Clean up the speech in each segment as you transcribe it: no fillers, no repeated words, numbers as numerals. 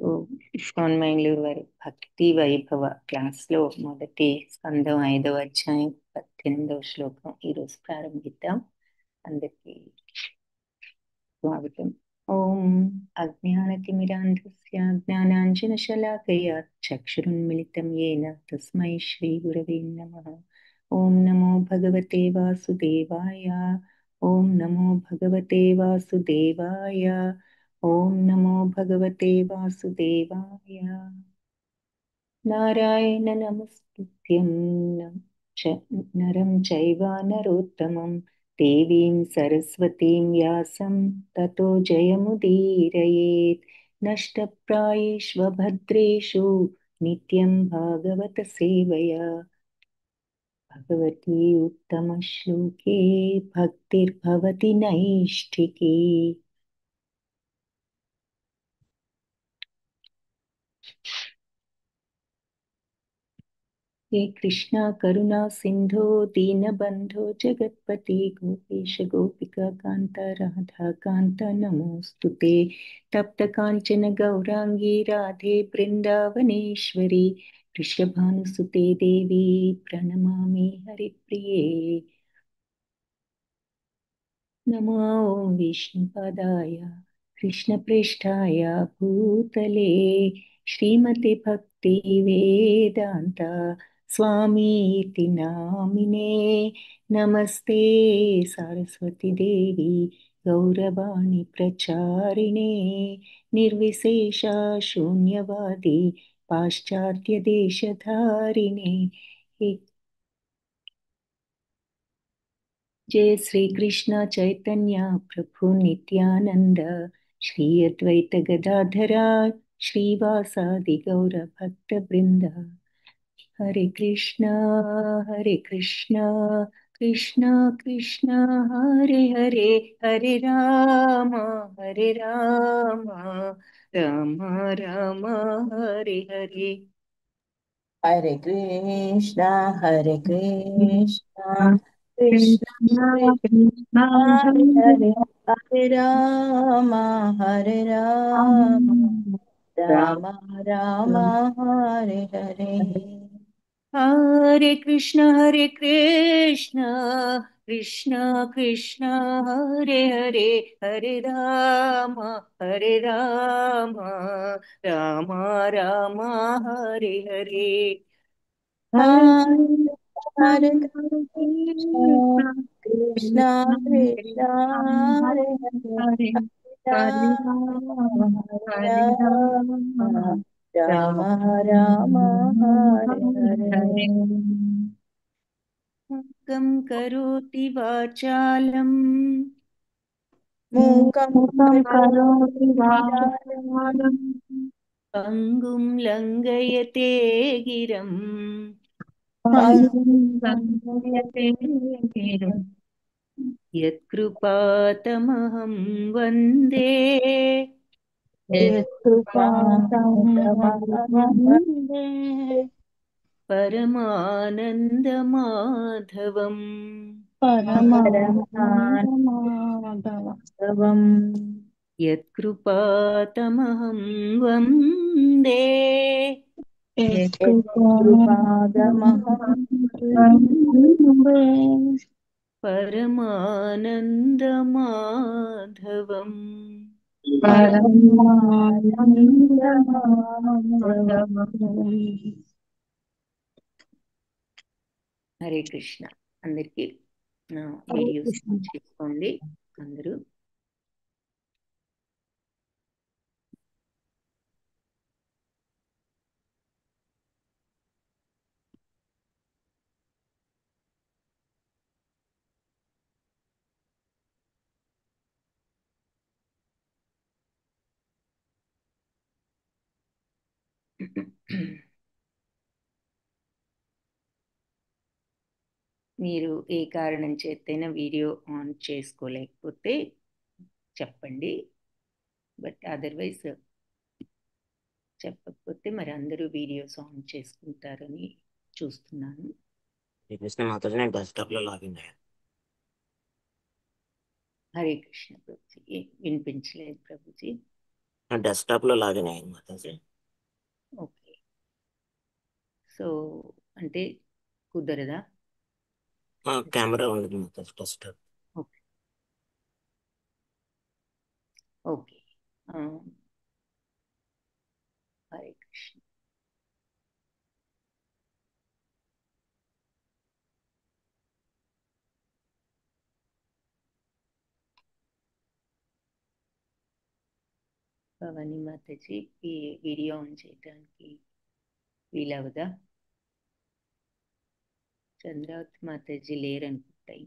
ఓ, ISKCON mind వారి భక్తి వైభవ class లో మొదటి స్కందం 5వ అధ్యాయం 18వ శ్లోకం ఈరోజు ప్రారంభిద్దాం. అందరికీ స్వాగతం. ఓం అజ్ఞానతిమిరాంధస్య జ్ఞానాంజనశలాకయా చక్షురున్మిళితం येन తస్మై శ్రీ గురవే నమః. ఓం నమో భగవతే వాసుదేవాయ. ఓం నమో భగవతే వాసుదేవాయ. ఓం నమో భగవతే వాసుదేవాయ. నారాయణ నమస్తుభ్యం నరం చైవ నరోత్తమం దేవీం సరస్వతీం వ్యాసం తతో జయముదీరయేత్. నష్టప్రాయేష్వభద్రేషు నిత్యం భాగవత సేవయా భగవతి ఉత్తమశ్లోకే భక్తిర్భవతి నైష్ఠికీ. हे कृष्णा करुणा सिंधो दीनबंधो जगत्पते गोपेश गोपिका कांत राधा कांत नमोस्तुते. तप्त कांचन गौरांगी राधे वृंदावनेश्वरी वृषभानुसुते देवी प्रणमामि हरिप्रिये. नमो विष्णुपदाय कृष्णप्रेष्ठाय भूतले श्रीमते भक्ति वेदांता स्वामीति नामिने. नमस्ते सरस्वती देवी गौरवाणी प्रचारिणे निर्विशेषा शून्यवादी पाश्चात्य देशधारिणे. जय श्री कृष्ण चैतन्य प्रभु नित्यानंद श्री अद्वैत गदाधरा श्रीवासादि गौर भक्त वृंद. हरे कृष्ण कृष्ण कृष्ण हरे हरे, हरे राम राम राम हरे हरे. हरे कृष्णा कृष्ण कृष्ण हरे हरे, हरे राम राम राम हरे हरे. हरे कृष्ण कृष्ण कृष्ण हरे हरे, हरे राम राम राम हरे हरे. हरे कृष्ण कृष्ण कृष्ण हरे हरे, हरे राम राम हरे हरे. मूकं करोति वाचालं मूकं करोति वाचालं पङ्गुं लङ्घयते गिरम् यत्कृपातमहं वन्दे परमानन्दमाधवम्. परमानन्दमाधवम् यत्कृपातमहं वन्दे यत्कृपातमहं परमानन्दमाधवम्. హరే కృష్ణ. అందరికీ వీడియోస్ చేసుకోండి అందరూ. మీరు ఏ కారణం చేతైనా వీడియో ఆన్ చేసుకోలేకపోతే చెప్పండి, బట్ అదర్వైజ్ చెప్పకపోతే మరి అందరూ వీడియోస్ ఆన్ చేసుకుంటారని చూస్తున్నాను. హరే కృష్ణ ప్రభుజీ. వినిపించలేదు ప్రభుజీ. డెస్క్టాప్ లో లాగిన్ అయ్యింది మాతాజీ. ఓకే. సో అంటే కుదరదా? కెమెరా ఉండదు Mataji desktop. Okay okay. Hare Krishna. Bhavani Mataji ఈ వీడియో ఆన్ చేయడానికి వీలవదా? చంద్రావతి మాతాజీ లేరనుకుంటాయి.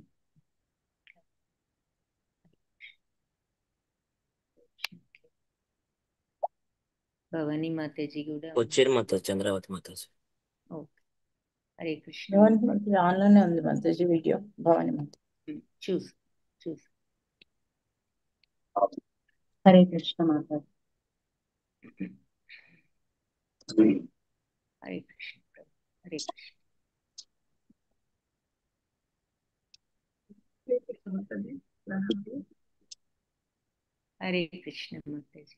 భవానీ మాతాజీ కూడా వచ్చారు మాతాజీ, చంద్రావతి మాతాజీ. ఓకే. హరే కృష్ణ. భవాని మాతాజీ ఆన్లోనే ఉంది మాతాజీ వీడియో. భవాని మాతాజీ చూసి హరే కృష్ణ మాతాజీ. హరే కృష్ణ ప్రభు. హరే కృష్ణ. హరే కృష్ణ మాతాజీ.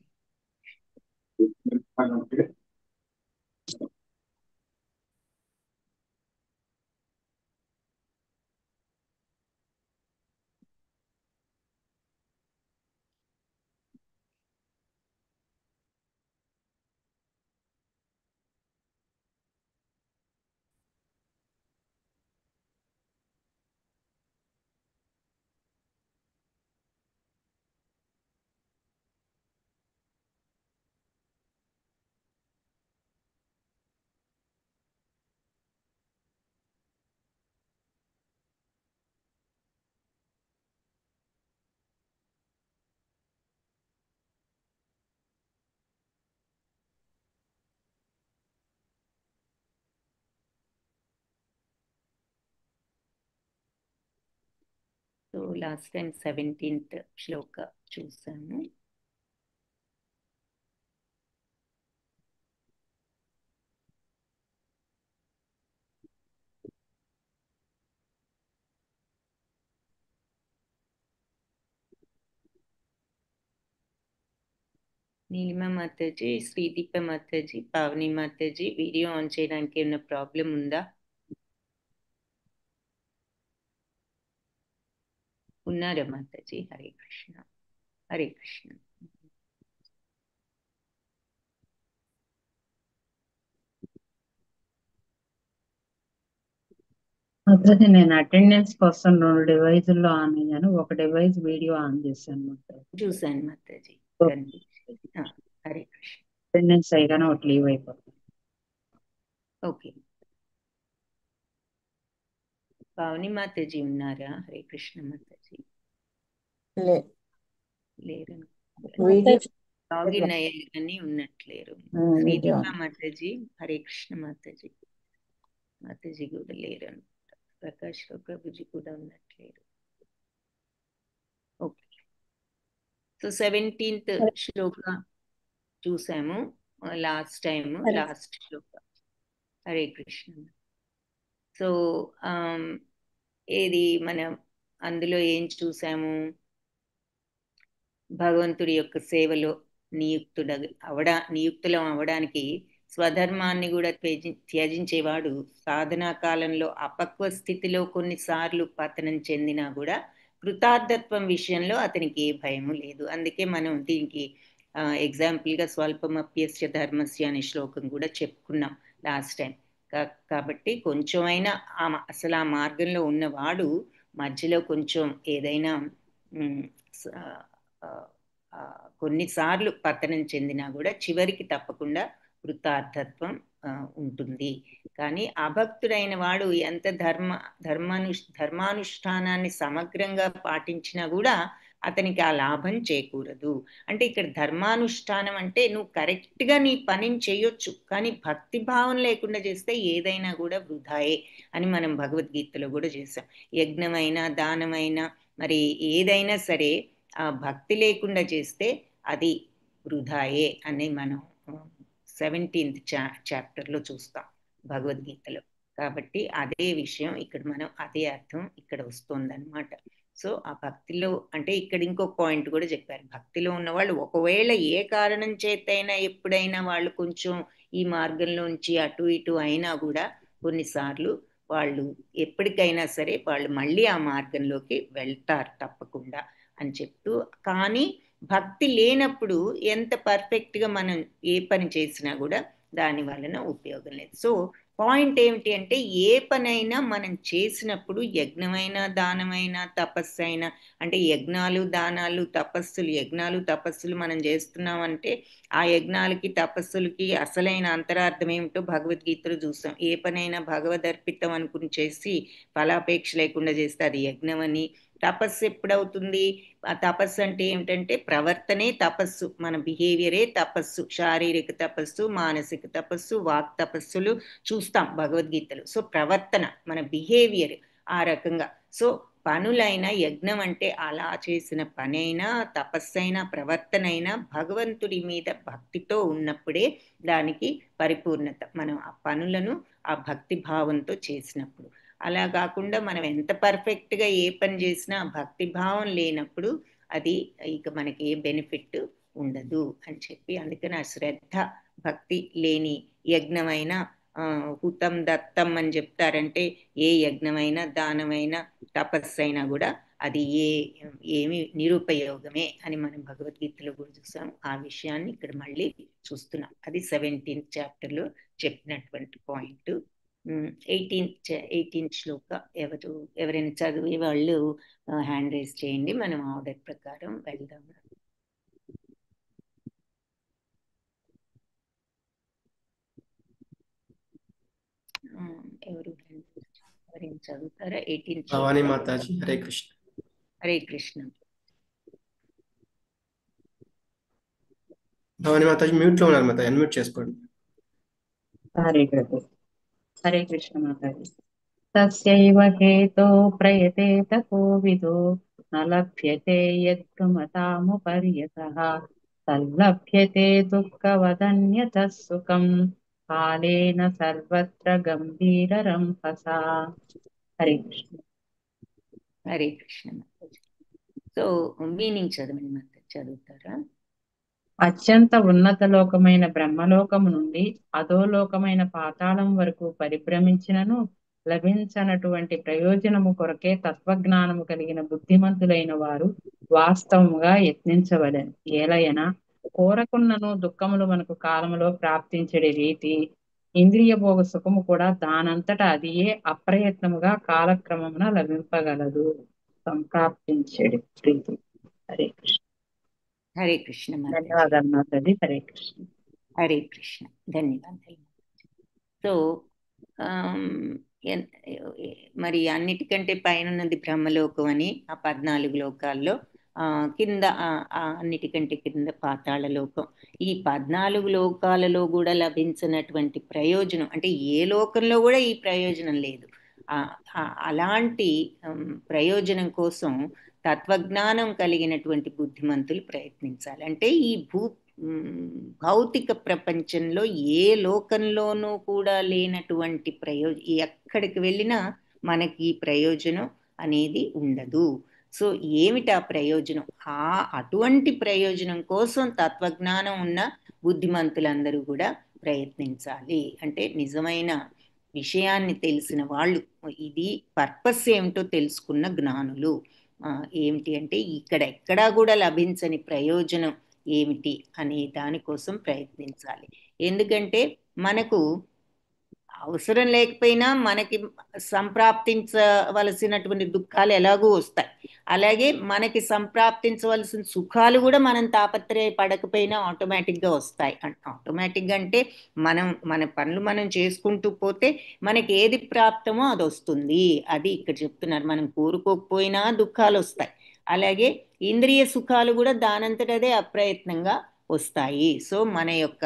సో లాస్ట్ టైం 17th శ్లోక చూసాము. నీలిమా మాతాజీ, శ్రీదీప మాతాజీ, పావని మాతాజీ వీడియో ఆన్ చేయడానికి ఏమైనా ప్రాబ్లం ఉందా? ఉన్నారా మాతాజీ? హరే కృష్ణ. హరే కృష్ణ. మాతాజీ నేను అటెండెన్స్ కోసం 2 డివైజుల్లో ఆన్ అయ్యాను. ఒక డివైస్ వీడియో ఆన్ చేశాను మాతాజీ. చూసాను మాతాజీ. కనిపించింది. హరే కృష్ణ. అటెండెన్స్ అయ్యాను, ఒకటి లీవ్ అయిపోతుంది. ఓకే. పావని మాతాజీ ఉన్నారా? హరే కృష్ణ మాతాజీ. లేరు. లాగిన్ అయ్యారు కానీ ఉన్నట్లేరు. శ్రీదీప మాతాజీ, హరే కృష్ణ మాతాజీ. మాతాజీ కూడా లేరు అనుకుంటా. ప్రకాష్ రావు ప్రభుజీ కూడా ఉన్నట్లేరు. ఓకే. సో 17th శ్లోక చూసాము లాస్ట్ శ్లోక. హరే కృష్ణ. సో ఏది మనం అందులో ఏం చూసాము? భగవంతుడి యొక్క సేవలో నియుక్తులం అవడానికి స్వధర్మాన్ని కూడా త్యజించేవాడు సాధనా కాలంలో అపక్వ స్థితిలో కొన్నిసార్లు పతనం చెందినా కూడా కృతార్థత్వం విషయంలో అతనికి ఏ భయము లేదు. అందుకే మనం దీనికి ఎగ్జాంపుల్గా స్వల్పమప్యస్య ధర్మస్య అనే శ్లోకం కూడా చెప్పుకున్నాం లాస్ట్ టైం. కాబట్టి కొంచెమైనా అసలు ఆ మార్గంలో ఉన్నవాడు మధ్యలో కొంచెం ఏదైనా కొన్నిసార్లు పతనం చెందినా కూడా చివరికి తప్పకుండా కృతార్థత్వం ఉంటుంది. కానీ అభక్తుడైన వాడు ఎంత ధర్మానుష్ఠానాన్ని సమగ్రంగా పాటించినా కూడా అతనికి ఆ లాభం చేకూరదు. అంటే ఇక్కడ ధర్మానుష్ఠానం అంటే నువ్వు కరెక్ట్గా నీ పనిని చేయొచ్చు, కానీ భక్తి భావం లేకుండా చేస్తే ఏదైనా కూడా వృధాయే అని మనం భగవద్గీతలో కూడా చేసాం. యజ్ఞమైనా దానమైనా మరి ఏదైనా సరే ఆ భక్తి లేకుండా చేస్తే అది వృధాయే అని మనం 17th చాప్టర్లో చూస్తాం భగవద్గీతలో. కాబట్టి అదే విషయం ఇక్కడ మనం అదే అర్థం ఇక్కడ వస్తుందన్నమాట. సో ఆ భక్తిలో అంటే ఇక్కడ ఇంకొక పాయింట్ కూడా చెప్పారు. భక్తిలో ఉన్న వాళ్ళు ఒకవేళ ఏ కారణం చేతైనా ఎప్పుడైనా వాళ్ళు కొంచెం ఈ మార్గంలోంచి అటు ఇటు అయినా కూడా కొన్నిసార్లు వాళ్ళు ఎప్పటికైనా సరే వాళ్ళు మళ్ళీ ఆ మార్గంలోకి వెళ్తారు తప్పకుండా అని చెప్తూ, కానీ భక్తి లేనప్పుడు ఎంత పర్ఫెక్ట్గా మనం ఏ పని చేసినా కూడా దాని వలన ఉపయోగం లేదు. సో పాయింట్ ఏమిటి అంటే ఏ పనైనా మనం చేసినప్పుడు యజ్ఞమైనా దానమైనా తపస్సైనా, అంటే యజ్ఞాలు దానాలు తపస్సులు, యజ్ఞాలు తపస్సులు మనం చేస్తున్నామంటే ఆ యజ్ఞాలకి తపస్సులకి అసలైన అంతరార్థం ఏమిటో భగవద్గీతలో చూస్తాం. ఏ పనైనా భగవదర్పితం అనుకుని చేసి ఫలాపేక్ష లేకుండా చేస్తే అది యజ్ఞం అని. తపస్సు ఎప్పుడవుతుంది? ఆ తపస్సు అంటే ఏమిటంటే ప్రవర్తనే తపస్సు, మన బిహేవియరే తపస్సు, శారీరక తపస్సు, మానసిక తపస్సు, వాక్ తపస్సులు చూస్తాం భగవద్గీతలో. సో ప్రవర్తన మన బిహేవియర్ ఆ రకంగా. సో పనులైన యజ్ఞం అంటే అలా చేసిన పనైనా తపస్సైనా ప్రవర్తనైనా భగవంతుడి మీద భక్తితో ఉన్నప్పుడే దానికి పరిపూర్ణత. మనం ఆ పనులను ఆ భక్తి భావంతో చేసినప్పుడు. అలా కాకుండా మనం ఎంత పర్ఫెక్ట్గా ఏ పని చేసినా భక్తి భావం లేనప్పుడు అది ఇక మనకి ఏ బెనిఫిట్ ఉండదు అని చెప్పి, అందుకని ఆ శ్రద్ధ భక్తి లేని యజ్ఞమైన హుతం దత్తం అని చెప్తారంటే ఏ యజ్ఞమైనా దానమైనా తపస్సైనా కూడా అది ఏమి నిరుపయోగమే అని మనం భగవద్గీతలో కూడా చూసాం. ఆ విషయాన్ని ఇక్కడ మళ్ళీ చూస్తున్నాం. అది 17th చాప్టర్లో చెప్పినటువంటి పాయింట్. 18th శ్లోక ఎవరైనా చదివే వాళ్ళు హ్యాండ్ రైజ్ చేయండి, మనం ఆర్డర్ ప్రకారం వెళ్దాం. ఎవరైనా చదువుతారా? 18th భవానీ మాతాజీ. హరే కృష్ణ. హరే కృష్ణ. భవానీ మాతాజీ మ్యూట్ లో ఉన్నారు మాతాజీ, అన్మ్యూట్ చేసుకోండి. హరే కృష్ణ. హరే కృష్ణ మాతాజీ. తస్యైవ హేతో ప్రయతేత కోవిదో న లభ్యతే యత్కృమతాముపర్యతః తల్లభ్యతే దుఃఖవదన్యతః సుఖం కాలేన సర్వత్ర గంభీరరంభసా. హరే కృష్ణ. హరే కృష్ణ. సో మీనింగ్ చదవండి మాతాజీ, చదువుతారా? అత్యంత ఉన్నత లోకమైన బ్రహ్మలోకము నుండి అధోలోకమైన పాతాళం వరకు పరిభ్రమించినను లభించనటువంటి ప్రయోజనము కొరకే తత్వజ్ఞానము కలిగిన బుద్ధిమంతులైన వారు వాస్తవముగా యత్నించవలెను. ఏలయన కోరకున్నను దుఃఖములు మనకు కాలములో ప్రాప్తించడే రీతి ఇంద్రియ భోగ సుఖము కూడా దానంతటా అదియే అప్రయత్నముగా కాలక్రమమున లభింపగలదు, సంప్రాప్తించడే ప్రీతి. హరే కృష్ణ. హరే కృష్ణ మాతాజీ. ధన్యవాదాలు మాతాజీ. హరే కృష్ణ. హరే కృష్ణ. ధన్యవాదాలు. సో మరి అన్నిటికంటే పైన ఉన్నది బ్రహ్మలోకం అని, ఆ 14 లోకాల్లో కింద అన్నిటికంటే కింద పాతాళ లోకం. ఈ 14 లోకాలలో కూడా లభించినటువంటి ప్రయోజనం అంటే ఏ లోకంలో కూడా ఈ ప్రయోజనం లేదు. అలాంటి ప్రయోజనం కోసం తత్వజ్ఞానం కలిగినటువంటి బుద్ధిమంతులు ప్రయత్నించాలి. అంటే ఈ భౌతిక ప్రపంచంలో ఏ లోకంలోనూ కూడా లేనటువంటి ఎక్కడికి వెళ్ళినా మనకి ఈ ప్రయోజనం అనేది ఉండదు. సో ఏమిటి ఆ ప్రయోజనం? అటువంటి ప్రయోజనం కోసం తత్వజ్ఞానం ఉన్న బుద్ధిమంతులందరూ కూడా ప్రయత్నించాలి. అంటే నిజమైన విషయాన్ని తెలిసిన వాళ్ళు, ఇది పర్పస్ ఏమిటో తెలుసుకున్న జ్ఞానులు ఏమిటి అంటే ఇక్కడ ఎక్కడా కూడా లభించని ప్రయోజనం ఏమిటి అనే దానికోసం ప్రయత్నించాలి. ఎందుకంటే మనకు అవసరం లేకపోయినా మనకి సంప్రాప్తించవలసినటువంటి దుఃఖాలు ఎలాగూ వస్తాయి. అలాగే మనకి సంప్రాప్తించవలసిన సుఖాలు కూడా మనం తాపత్రయపడకపోయినా ఆటోమేటిక్గా వస్తాయి. ఆటోమేటిక్గా అంటే మన పనులు మనం చేసుకుంటూ పోతే మనకి ఏది ప్రాప్తమో అది వస్తుంది. అది ఇక్కడ చెప్తున్నారు. మనం కోరుకోకపోయినా దుఃఖాలు వస్తాయి. అలాగే ఇంద్రియ సుఖాలు కూడా దానంతటదే అప్రయత్నంగా వస్తాయి. సో మన యొక్క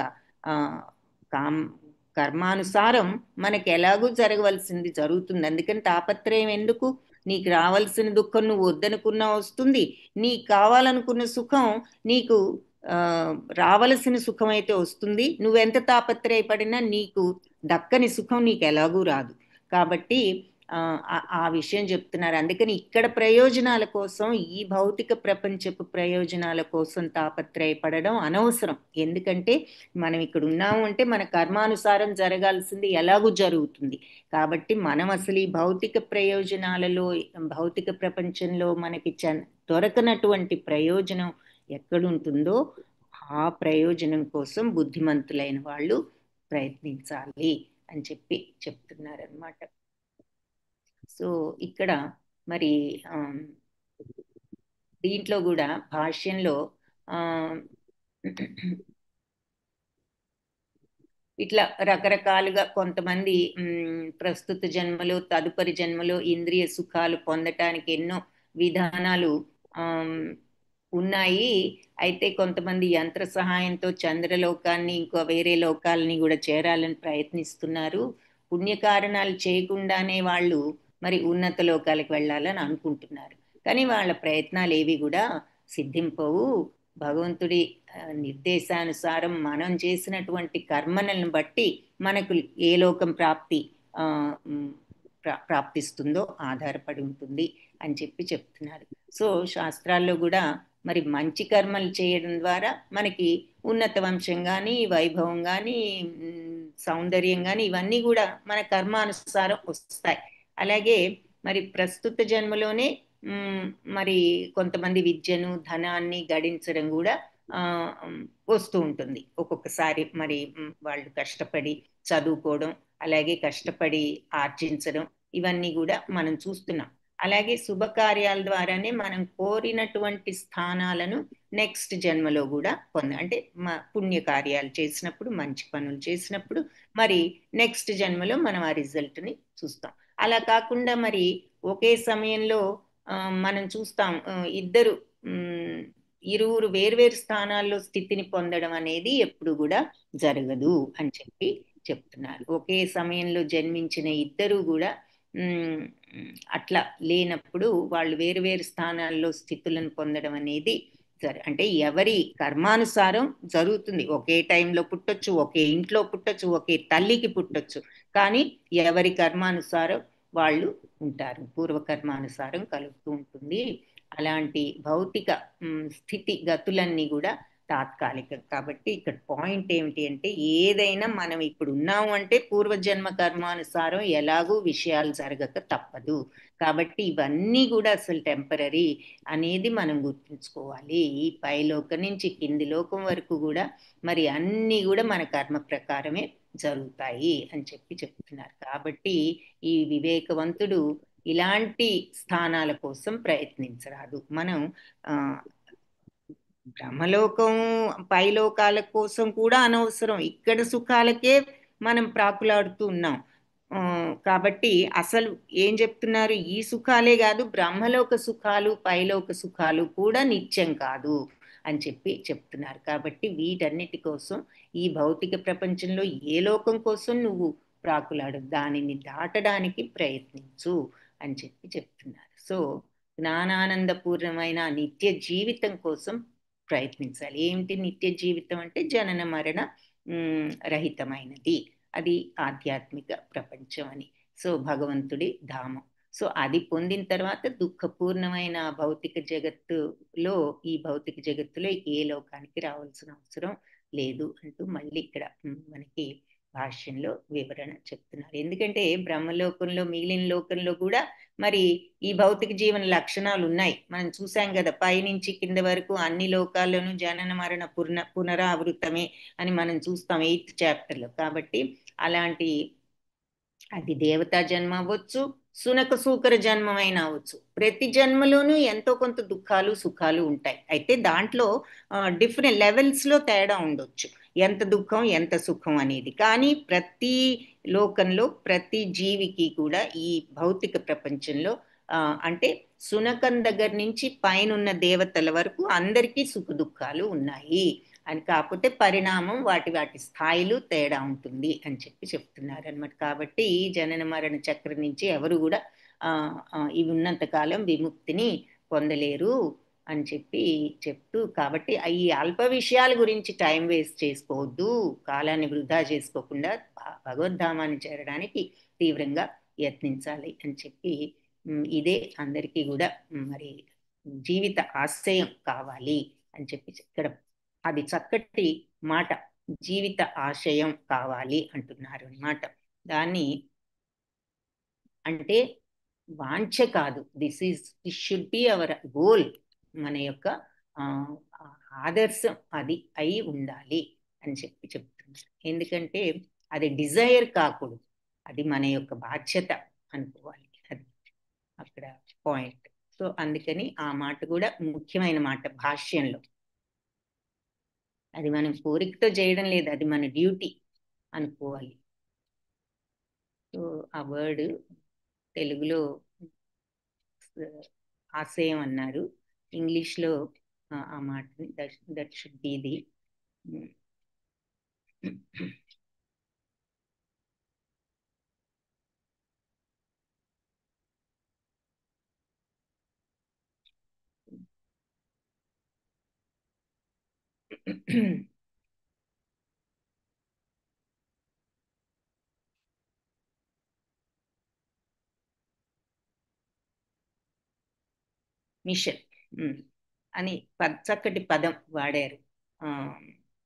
కర్మానుసారం మనకి ఎలాగూ జరగవలసింది జరుగుతుంది. అందుకని తాపత్రయం ఎందుకు? నీకు రావాల్సిన దుఃఖం నువ్వు వద్దనుకున్నా వస్తుంది, నీకు కావాలనుకున్న సుఖం నీకు రావలసిన సుఖం అయితే వస్తుంది. నువ్వెంత తాపత్రయపడినా నీకు దక్కని సుఖం నీకు ఎలాగూ రాదు. కాబట్టి ఆ విషయం చెప్తున్నారు. అందుకని ఇక్కడ ప్రయోజనాల కోసం, ఈ భౌతిక ప్రపంచపు ప్రయోజనాల కోసం తాపత్రయపడడం అనవసరం. ఎందుకంటే మనం ఇక్కడ ఉన్నాము అంటే మన కర్మానుసారం జరగాల్సింది ఎలాగూ జరుగుతుంది. కాబట్టి మనం అసలు ఈ భౌతిక ప్రయోజనాలలో, భౌతిక ప్రపంచంలో మనకి దొరకనటువంటి ప్రయోజనం ఎక్కడుంటుందో ఆ ప్రయోజనం కోసం బుద్ధిమంతులైన వాళ్ళు ప్రయత్నించాలి అని చెప్పి చెప్తున్నారనమాట. సో ఇక్కడ మరి దీంట్లో కూడా భాష్యంలో ఇట్లా రకరకాలుగా కొంతమంది ప్రస్తుత జన్మలో, తదుపరి జన్మలో ఇంద్రియ సుఖాలు పొందటానికి ఎన్నో విధానాలు ఉన్నాయి. అయితే కొంతమంది యంత్ర సహాయంతో చంద్రలోకాన్ని, ఇంకో వేరే లోకాలని కూడా చేరాలని ప్రయత్నిస్తున్నారు. పుణ్యకారణాలు చేయకుండానే వాళ్ళు మరి ఉన్నత లోకాలకు వెళ్ళాలని అనుకుంటున్నారు. కానీ వాళ్ళ ప్రయత్నాలు ఏవి కూడా సిద్ధింపవు. భగవంతుడి నిర్దేశానుసారం మనం చేసినటువంటి కర్మలను బట్టి మనకు ఏ లోకం ప్రాప్తిస్తుందో ఆధారపడి ఉంటుంది అని చెప్పి చెప్తున్నారు. సో శాస్త్రాల్లో కూడా మరి మంచి కర్మలు చేయడం ద్వారా మనకి ఉన్నత వంశం కానీ, వైభవం కానీ, సౌందర్యం కానీ ఇవన్నీ కూడా మన కర్మానుసారం వస్తాయి. అలాగే మరి ప్రస్తుత జన్మలోనే మరి కొంతమంది విద్యను, ధనాన్ని గడించడం కూడా వస్తూ ఉంటుంది. ఒక్కొక్కసారి మరి వాళ్ళు కష్టపడి చదువుకోవడం, అలాగే కష్టపడి ఆర్జించడం, ఇవన్నీ కూడా మనం చూస్తున్నాం. అలాగే శుభకార్యాల ద్వారానే మనం కోరినటువంటి స్థానాలను నెక్స్ట్ జన్మలో కూడా అంటే పుణ్యకార్యాలు చేసినప్పుడు, మంచి పనులు చేసినప్పుడు మరి నెక్స్ట్ జన్మలో మనం ఆ రిజల్ట్ని చూస్తాం. అలా కాకుండా మరి ఒకే సమయంలో మనం చూస్తాం ఇరువురు వేర్వేరు స్థానాల్లో స్థితిని పొందడం అనేది ఎప్పుడు కూడా జరగదు అని చెప్పి చెప్తున్నారు. ఒకే సమయంలో జన్మించిన ఇద్దరు కూడా అట్లా లేనప్పుడు వాళ్ళు వేరువేరు స్థానాల్లో స్థితులను పొందడం అనేది అంటే ఎవరి కర్మానుసారం జరుగుతుంది. ఒకే టైంలో పుట్టొచ్చు, ఒకే ఇంట్లో పుట్టొచ్చు, ఒకే తల్లికి పుట్టొచ్చు, కానీ ఎవరి కర్మానుసారం వాళ్ళు ఉంటారు. పూర్వకర్మానుసారం కలుగుతూ ఉంటుంది. అలాంటి భౌతిక స్థితి గతులన్నీ కూడా తాత్కాలికం. కాబట్టి ఇక్కడ పాయింట్ ఏమిటి అంటే ఏదైనా మనం ఇప్పుడు ఉన్నాము అంటే పూర్వజన్మ కర్మానుసారం ఎలాగూ విషయాలు జరగక తప్పదు. కాబట్టి ఇవన్నీ కూడా అసలు టెంపరరీ అనేది మనం గుర్తుంచుకోవాలి. ఈ పైలోకం నుంచి కింది లోకం వరకు కూడా మరి అన్నీ కూడా మన కర్మ ప్రకారమే జరుగుతాయి అని చెప్పి చెప్తున్నారు. కాబట్టి ఈ వివేకవంతుడు ఇలాంటి స్థానాల కోసం ప్రయత్నించరాదు. మనం బ్రహ్మలోకం, పైలోకాల కోసం కూడా అనవసరం. ఇక్కడ సుఖాలకే మనం ప్రాకులాడుతూ ఉన్నాం. కాబట్టి అసలు ఏం చెప్తున్నారు, ఈ సుఖాలే కాదు బ్రహ్మలోక సుఖాలు, పైలోక సుఖాలు కూడా నిత్యం కాదు అని చెప్పి చెప్తున్నారు. కాబట్టి వీటన్నిటి కోసం ఈ భౌతిక ప్రపంచంలో ఏ లోకం కోసం నువ్వు ప్రాకులాడు, దానిని దాటడానికి ప్రయత్నించు అని చెప్పి చెప్తున్నారు. సో జ్ఞానానందపూర్ణమైన నిత్య జీవితం కోసం ప్రయత్నించాలి. ఏమిటి నిత్య జీవితం అంటే జనన మరణ రహితమైనది, అది ఆధ్యాత్మిక ప్రపంచం అని. సో భగవంతుడి ధామం. సో అది పొందిన తర్వాత దుఃఖపూర్ణమైన భౌతిక జగత్తులో, ఈ భౌతిక జగత్తులో ఏ లోకానికి రావాల్సిన అవసరం లేదు అంటూ మళ్ళీ ఇక్కడ మనకి భాష్యంలో వివరణ చెప్తున్నారు. ఎందుకంటే బ్రహ్మలోకంలో, మిగిలిన లోకంలో కూడా మరి ఈ భౌతిక జీవన లక్షణాలు ఉన్నాయి. మనం చూసాం కదా, పైనుంచి కింద వరకు అన్ని లోకాల్లోనూ జనన మరణ పునరావృతమే అని మనం చూస్తాం 8th చాప్టర్లో. కాబట్టి అలాంటి అది దేవతా జన్మ అవ్వచ్చు, సునక సూకర జన్మమైన అవ్వచ్చు, ప్రతి జన్మలోనూ ఎంతో కొంత దుఃఖాలు సుఖాలు ఉంటాయి. అయితే దాంట్లో డిఫరెంట్ లెవెల్స్లో తేడా ఉండొచ్చు, ఎంత దుఃఖం ఎంత సుఖం అనేది. కానీ ప్రతి లోకంలో ప్రతి జీవికి కూడా ఈ భౌతిక ప్రపంచంలో అంటే సునకం దగ్గర నుంచి పైనున్న దేవతల వరకు అందరికీ సుఖ దుఃఖాలు ఉన్నాయి అని. కాకపోతే పరిణామం వాటి స్థాయిలు తేడా ఉంటుంది అని చెప్పి చెప్తున్నారు అనమాట. కాబట్టి ఈ జనన మరణ చక్రం నుంచి ఎవరు కూడా ఇవి ఉన్నంతకాలం విముక్తిని పొందలేరు అని చెప్తూ, కాబట్టి ఈ అల్ప విషయాల గురించి టైం వేస్ట్ చేసుకోవద్దు, కాలాన్ని వృధా చేసుకోకుండా భగవద్ధామాన్ని చేరడానికి తీవ్రంగా యత్నించాలి అని చెప్పి ఇదే అందరికీ కూడా మరి జీవిత ఆశయం కావాలి అని చెప్పి ఇక్కడ అది చక్కటి మాట, జీవిత ఆశయం కావాలి అంటున్నారు అన్నమాట. దాన్ని అంటే వాంఛ కాదు, this should be our goal, మన యొక్క ఆదర్శం అది అయి ఉండాలి అని చెప్పి చెప్తున్నారు. ఎందుకంటే అది డిజైర్ కాకూడదు, అది మన యొక్క బాధ్యత అనుకోవాలి. అది అక్కడ పాయింట్. సో అందుకని ఆ మాట కూడా ముఖ్యమైన మాట భాష్యంలో. అది మనం కోరికతో చేయడం లేదు, అది మన డ్యూటీ అనుకోవాలి. సో ఆ వర్డ్ తెలుగులో ఆశయం అన్నారు, ఇంగ్లీష్లో ఆ మాటని that should be the mission అని చక్కటి పదం వాడారు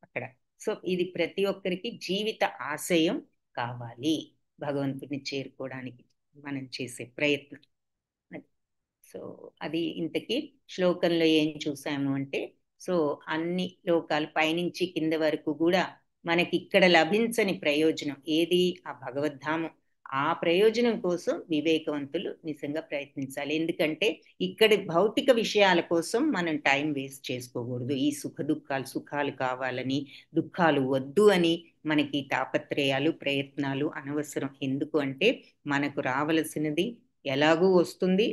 అక్కడ. సో ఇది ప్రతి ఒక్కరికి జీవిత ఆశయం కావాలి, భగవంతుని చేరుకోవడానికి మనం చేసే ప్రయత్నం. సో అది ఇంతకీ శ్లోకంలో ఏం చూసాము అంటే, సో అన్ని లోకాలు పైనుంచి కింద వరకు కూడా మనకి ఇక్కడ లభించని ప్రయోజనం ఏది? ఆ భగవద్ధామం. ఆ ప్రయోజనం కోసం వివేకవంతులు నిజంగా ప్రయత్నించాలి. ఎందుకంటే ఇక్కడి భౌతిక విషయాల కోసం మనం టైం వేస్ట్ చేసుకోకూడదు. ఈ సుఖాలు కావాలని, దుఃఖాలు వద్దు అని మనకి తాపత్రయాలు, ప్రయత్నాలు అనవసరం. ఎందుకు అంటే మనకు రావలసినది ఎలాగూ వస్తుంది,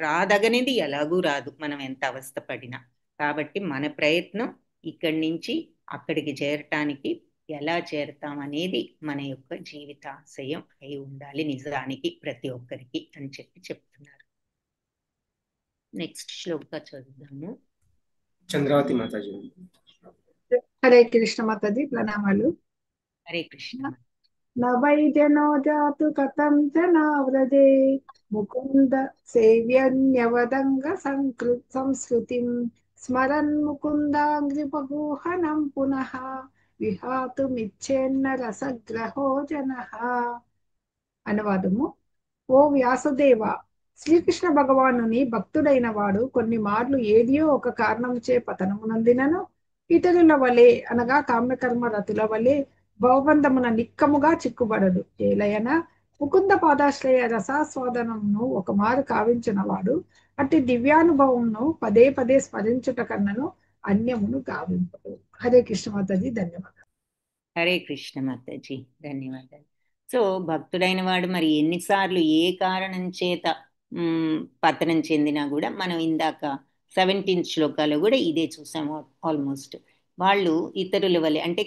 రాదగనిది ఎలాగూ రాదు, మనం ఎంత అవస్థపడినా. కాబట్టి మన ప్రయత్నం ఇక్కడి నుంచి అక్కడికి చేరటానికి ఎలా చేరతామనేది మన యొక్క జీవితాశయం అయి ఉండాలి నిజానికి ప్రతి ఒక్కరికి అని చెప్పి చెప్తున్నారు. నెక్స్ట్ శ్లోక చదువుదాము. చంద్రావతి మాతాజీ. హరే కృష్ణ మాతాజీ, ప్రణామాలు. హరే కృష్ణ. నవైజనో జాతు కథం జనావ్రజే ముకుంద సేవ్యన్యవదంగ సంస్కృతిం స్మరన్ ముకుందాంగ్రిపగూహనం పునః విహాతుమిచ్చేన్న రసగ్రహో జనః. అనువాదము. ఓ వ్యాసదేవ, శ్రీకృష్ణ భగవానుని భక్తుడైన వాడు కొన్ని మార్లు ఏదియో ఒక కారణంచే పతనమునందినను ఇతరుల వలె అనగా కామ్యకర్మ రతుల వలె భవబంధమున నిక్కముగా చిక్కుబడదు. ఏలయన ముకుంద పాదాశ్రయ రసాస్వాదనమును ఒక మారు కావించిన వాడు అట్టి దివ్యానుభవమును పదే పదే స్మరించుట కన్నను అన్యమును గావింపడు. హరే కృష్ణ మాతాజీ, ధన్యవాదాలు. హరే కృష్ణ మాతాజీ, ధన్యవాదాలు. సో భక్తుడైన వాడు మరి ఎన్నిసార్లు ఏ కారణం చేత పతనం చెందినా కూడా, మనం ఇందాక 17th శ్లోకాలో కూడా ఇదే చూసాము ఆల్మోస్ట్. వాళ్ళు ఇతరుల వలె అంటే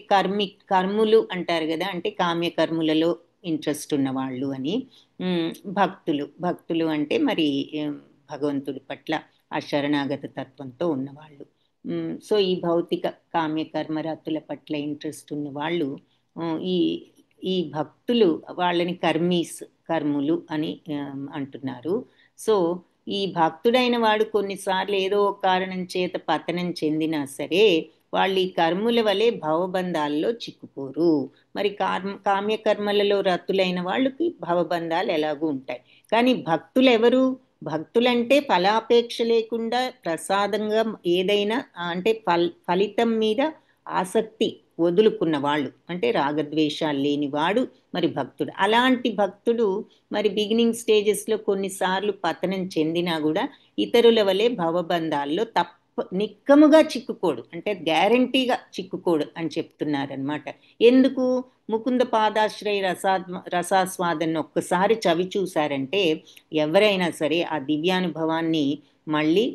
కర్ములు అంటారు కదా, అంటే కామ్య కర్ములలో ఇంట్రెస్ట్ ఉన్న వాళ్ళు అని. భక్తులు అంటే మరి భగవంతుడి పట్ల ఆ శరణాగత తత్వంతో ఉన్నవాళ్ళు. సో ఈ భౌతిక కామ్య కర్మరతుల పట్ల ఇంట్రెస్ట్ ఉన్న వాళ్ళు, ఈ భక్తులు వాళ్ళని కర్ములు అని అంటున్నారు. సో ఈ భక్తుడైన వాడు కొన్నిసార్లు ఏదో ఒక కారణం చేత పతనం చెందినా సరే వాళ్ళు ఈ కర్ముల వలె భవబంధాల్లో చిక్కుకోరు. మరి కామ్య కర్మలలో రతులైన వాళ్ళకి భవబంధాలు ఎలాగూ ఉంటాయి. కానీ భక్తులు ఎవరు? భక్తులంటే ఫలాపేక్ష లేకుండా ప్రసాదంగా ఏదైనా అంటే ఫలితం మీద ఆసక్తి వదులుకున్న వాళ్ళు, అంటే రాగద్వేషాలు లేని వాడు మరి భక్తుడు. అలాంటి భక్తుడు మరి బిగినింగ్ స్టేజెస్లో కొన్నిసార్లు పతనం చెందినా కూడా ఇతరుల వలె భవబంధాల్లో నిక్కముగా చిక్కుకోడు, అంటే గ్యారంటీగా చిక్కుకోడు అని చెప్తున్నారనమాట. ఎందుకు? ముకుంద పాదాశ్రయ రసాస్వాదన ఒక్కసారి చవి చూశారంటే ఎవరైనా సరే ఆ దివ్యానుభవాన్ని మళ్ళీ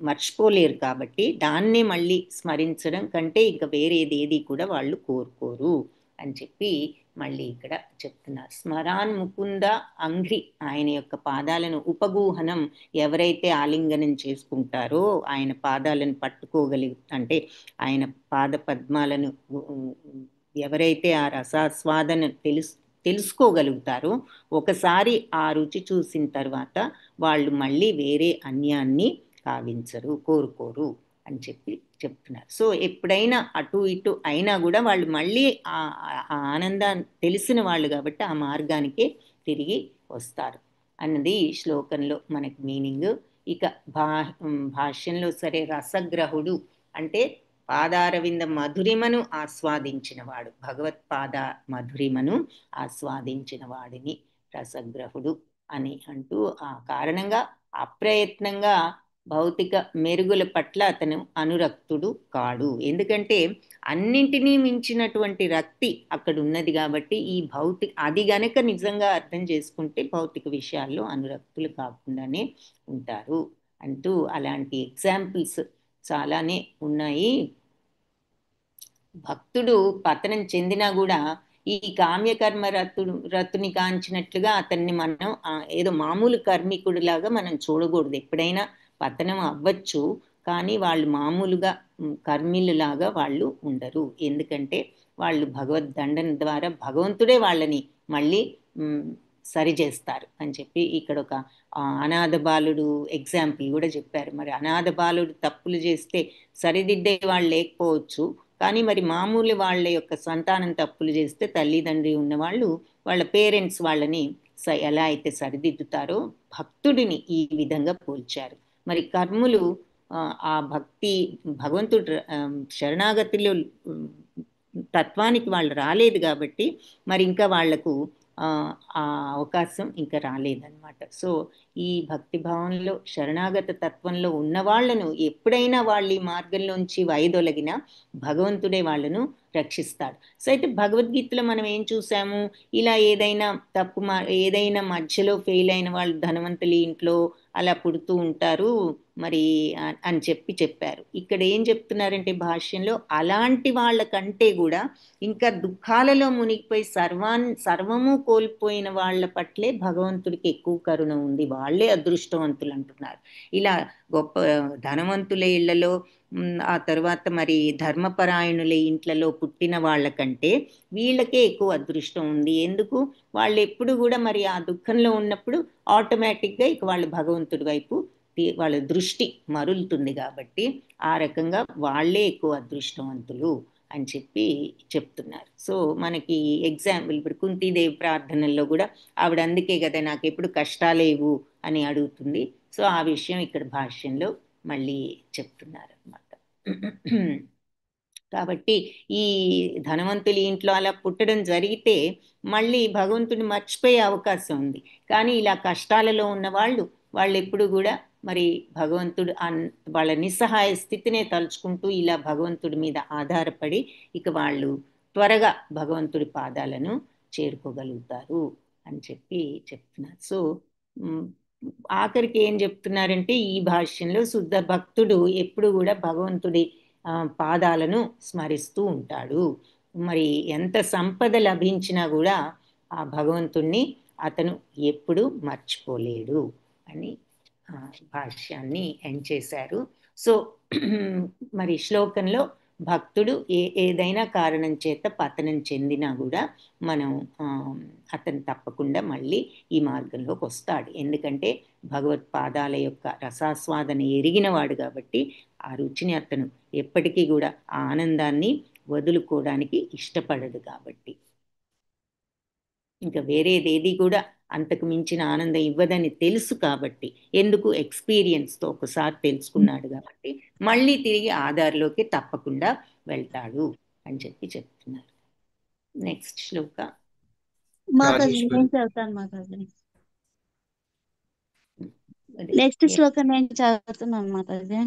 మర్చిపోలేరు. కాబట్టి దాన్నే మళ్ళీ స్మరించడం కంటే ఇంకా వేరేదేది కూడా వాళ్ళు కోరుకోరు అని చెప్పి మళ్ళీ ఇక్కడ చెప్తున్నారు. స్మరాన్ ముకుంద అంఘ్రి, ఆయన యొక్క పాదాలను ఉపగూహనం, ఎవరైతే ఆలింగనం చేసుకుంటారో ఆయన పాదాలను అంటే ఆయన పాద పద్మాలను ఎవరైతే ఆ రసాస్వాదన తెలుసుకోగలుగుతారో ఒకసారి ఆ రుచి చూసిన తర్వాత వాళ్ళు మళ్ళీ వేరే అన్యాన్ని కావించరు, కోరుకోరు అని చెప్పి చెప్తున్నారు. సో ఎప్పుడైనా అటు ఇటు అయినా కూడా వాళ్ళు మళ్ళీ ఆ ఆనందాన్ని తెలిసిన వాళ్ళు కాబట్టి ఆ మార్గానికే తిరిగి వస్తారు అన్నది ఈ శ్లోకంలో మనకి మీనింగ్. ఇక భాష్యంలో సరే రసగ్రహుడు అంటే పాదారవింద మధురిమను ఆస్వాదించినవాడు, భగవత్పాద మధురిమను ఆస్వాదించిన వాడిని రసగ్రహుడు అని అంటూ ఆ కారణంగా అప్రయత్నంగా భౌతిక మెరుగుల పట్ల అతను అనురక్తుడు కాడు. ఎందుకంటే అన్నింటినీ మించినటువంటి రక్తి అక్కడ ఉన్నది కాబట్టి ఈ అది గనక నిజంగా అర్థం చేసుకుంటే భౌతిక విషయాల్లో అనురక్తులు కాకుండానే ఉంటారు అంటూ అలాంటి ఎగ్జాంపుల్స్ చాలానే ఉన్నాయి. భక్తుడు పతనం చెందినా కూడా ఈ కామ్యకర్మ రతుని కాంచినట్లుగా అతన్ని మనం ఏదో మామూలు కర్మికుడిలాగా మనం చూడకూడదు. ఎప్పుడైనా పతనం అవ్వచ్చు, కానీ వాళ్ళు మామూలుగా కర్మిలులాగా వాళ్ళు ఉండరు. ఎందుకంటే వాళ్ళు భగవద్దండన ద్వారా భగవంతుడే వాళ్ళని మళ్ళీ సరి చేస్తారు అని చెప్పి ఇక్కడ ఒక అనాథ బాలుడు ఎగ్జాంపుల్ కూడా చెప్పారు. మరి అనాథ బాలుడు తప్పులు చేస్తే సరిదిద్దే వాళ్ళు లేకపోవచ్చు, కానీ మరి మామూలు వాళ్ళ యొక్క సంతానం తప్పులు చేస్తే తల్లిదండ్రి ఉన్నవాళ్ళు వాళ్ళ పేరెంట్స్ వాళ్ళని ఎలా అయితే సరిదిద్దుతారో భక్తుడిని ఈ విధంగా పోల్చారు. మరి కర్ములు ఆ భక్తి భగవంతుడు శరణాగతిలో తత్వానికి వాళ్ళు రాలేదు కాబట్టి మరి ఇంకా వాళ్లకు ఆ అవకాశం ఇంకా రాలేదన్నమాట. సో ఈ భక్తి భావంలో శరణాగత తత్వంలో ఉన్న వాళ్ళను ఎప్పుడైనా వాళ్ళు ఈ మార్గంలోంచి వైదొలగినా భగవంతుడే వాళ్ళను రక్షిస్తాడు. సో అయితే భగవద్గీతలో మనం ఏం చూసాము, ఇలా ఏదైనా ఏదైనా మధ్యలో ఫెయిల్ అయిన వాళ్ళు ధనవంతుల ఇంట్లో అలా పుడుతూ ఉంటారు మరి అని చెప్పారు. ఇక్కడ ఏం చెప్తున్నారంటే భాష్యంలో అలాంటి వాళ్ళకంటే కూడా ఇంకా దుఃఖాలలో మునిగిపోయి సర్వము కోల్పోయిన వాళ్ళ పట్లే భగవంతుడికి ఎక్కువ కరుణ ఉంది, వాళ్ళే అదృష్టవంతులు అంటున్నారు. ఇలా గొప్ప ధనవంతుల ఇళ్లలో ఆ తర్వాత మరి ధర్మపరాయణుల ఇంట్లలో పుట్టిన వాళ్ళకంటే వీళ్ళకే ఎక్కువ అదృష్టం ఉంది. ఎందుకు? వాళ్ళు ఎప్పుడు కూడా మరి ఆ దుఃఖంలో ఉన్నప్పుడు ఆటోమేటిక్గా ఇక వాళ్ళు భగవంతుడి వైపు వాళ్ళ దృష్టి మరులుతుంది కాబట్టి ఆ రకంగా వాళ్ళే ఎక్కువ అదృష్టవంతులు అని చెప్పి చెప్తున్నారు. సో మనకి ఎగ్జాంపుల్ ఇప్పుడు కుంతీదేవి ప్రార్థనల్లో కూడా ఆవిడ అందుకే కదా నాకు ఎప్పుడు కష్టాలేవు అని అడుగుతుంది. సో ఆ విషయం ఇక్కడ భాష్యంలో మళ్ళీ చెప్తున్నారు అన్నమాట. కాబట్టి ఈ ధనవంతుల ఇంట్లో అలా పుట్టడం జరిగితే మళ్ళీ భగవంతుని మర్చిపోయే అవకాశం ఉంది. కానీ ఇలా కష్టాలలో ఉన్న వాళ్ళు ఎప్పుడు కూడా మరి భగవంతుడు వాళ్ళ నిస్సహాయ స్థితినే తలుచుకుంటూ ఇలా భగవంతుడి మీద ఆధారపడి ఇక వాళ్ళు త్వరగా భగవంతుడి పాదాలను చేరుకోగలుగుతారు అని చెప్పి చెప్తున్నారు. సో ఆఖరికి ఏం చెప్తున్నారంటే ఈ భాష్యంలో శుద్ధ భక్తుడు ఎప్పుడు కూడా భగవంతుడి పాదాలను స్మరిస్తూ ఉంటాడు. మరి ఎంత సంపద లభించినా కూడా ఆ భగవంతుణ్ణి అతను ఎప్పుడు మర్చిపోలేడు అని భాష్యాన్ని ఎండ్ చేశారు. సో మరి శ్లోకంలో భక్తుడు ఏదైనా కారణం చేత పతనం చెందినా కూడా మనం అతను తప్పకుండా మళ్ళీ ఈ మార్గంలోకి వస్తాడు. ఎందుకంటే భగవత్పాదాల యొక్క రసాస్వాదన ఎరిగినవాడు కాబట్టి ఆ రుచిని అతను ఎప్పటికీ కూడా ఆ ఆనందాన్ని వదులుకోవడానికి ఇష్టపడడు కాబట్టి. ఇంకా వేరేదేది కూడా అంతకు మించిన ఆనందం ఇవ్వదని తెలుసు కాబట్టి, ఎందుకు ఎక్స్పీరియన్స్తో ఒకసారి తెలుసుకున్నాడు కాబట్టి మళ్ళీ తిరిగి ఆధార్లోకి తప్పకుండా వెళ్తాడు అని చెప్పి చెప్తున్నారు. నెక్స్ట్ శ్లోక నెక్స్ట్ శ్లోకం నేను చదువుతున్నాను మాతాజీ.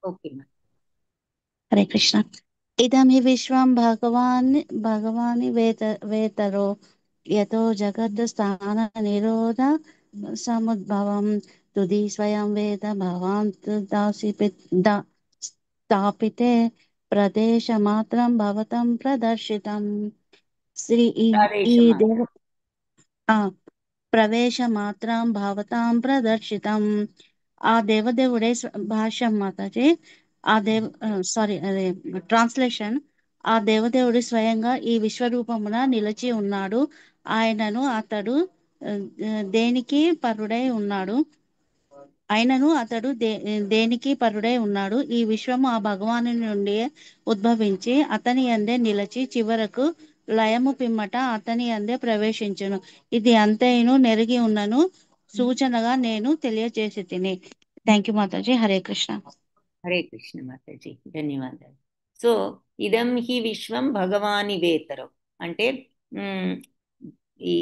ఓకే. హరే కృష్ణ. ఇదమి విశ్వం భగవాని వేతరో యతో జగద్ స్థాన నిరోధ సముద్భవం తుది స్వయం వేద భవాన్ స్థాపితే ప్రదేశ మాత్రం భవతం ప్రదర్శితం. శ్రీ ఈ దేవ ప్రవేశ మాత్రం భవతాం ప్రదర్శితం. ఆ దేవదేవుడే భాష్యం మాతాజీ. ట్రాన్స్లేషన్. ఆ దేవదేవుడు స్వయంగా ఈ విశ్వరూపమున నిలిచి ఉన్నాడు. ఆయనను అతడు దేనికి పరుడై ఉన్నాడు దేనికి పరుడై ఉన్నాడు. ఈ విశ్వము ఆ భగవాను నుండి ఉద్భవించి అతని యందే నిలిచి చివరకు లయము పిమ్మట అతని యందే ప్రవేశించును. ఇది అంతైను నెరిగి ఉన్నను సూచనగా నేను తెలియజేసి తిని. థ్యాంక్ యూ మాతాజీ. హరే కృష్ణ. హరే కృష్ణ మాతాజీ, ధన్యవాదాలు. సో ఇదం హి విశ్వం భగవాని వేతరం అంటే ఈ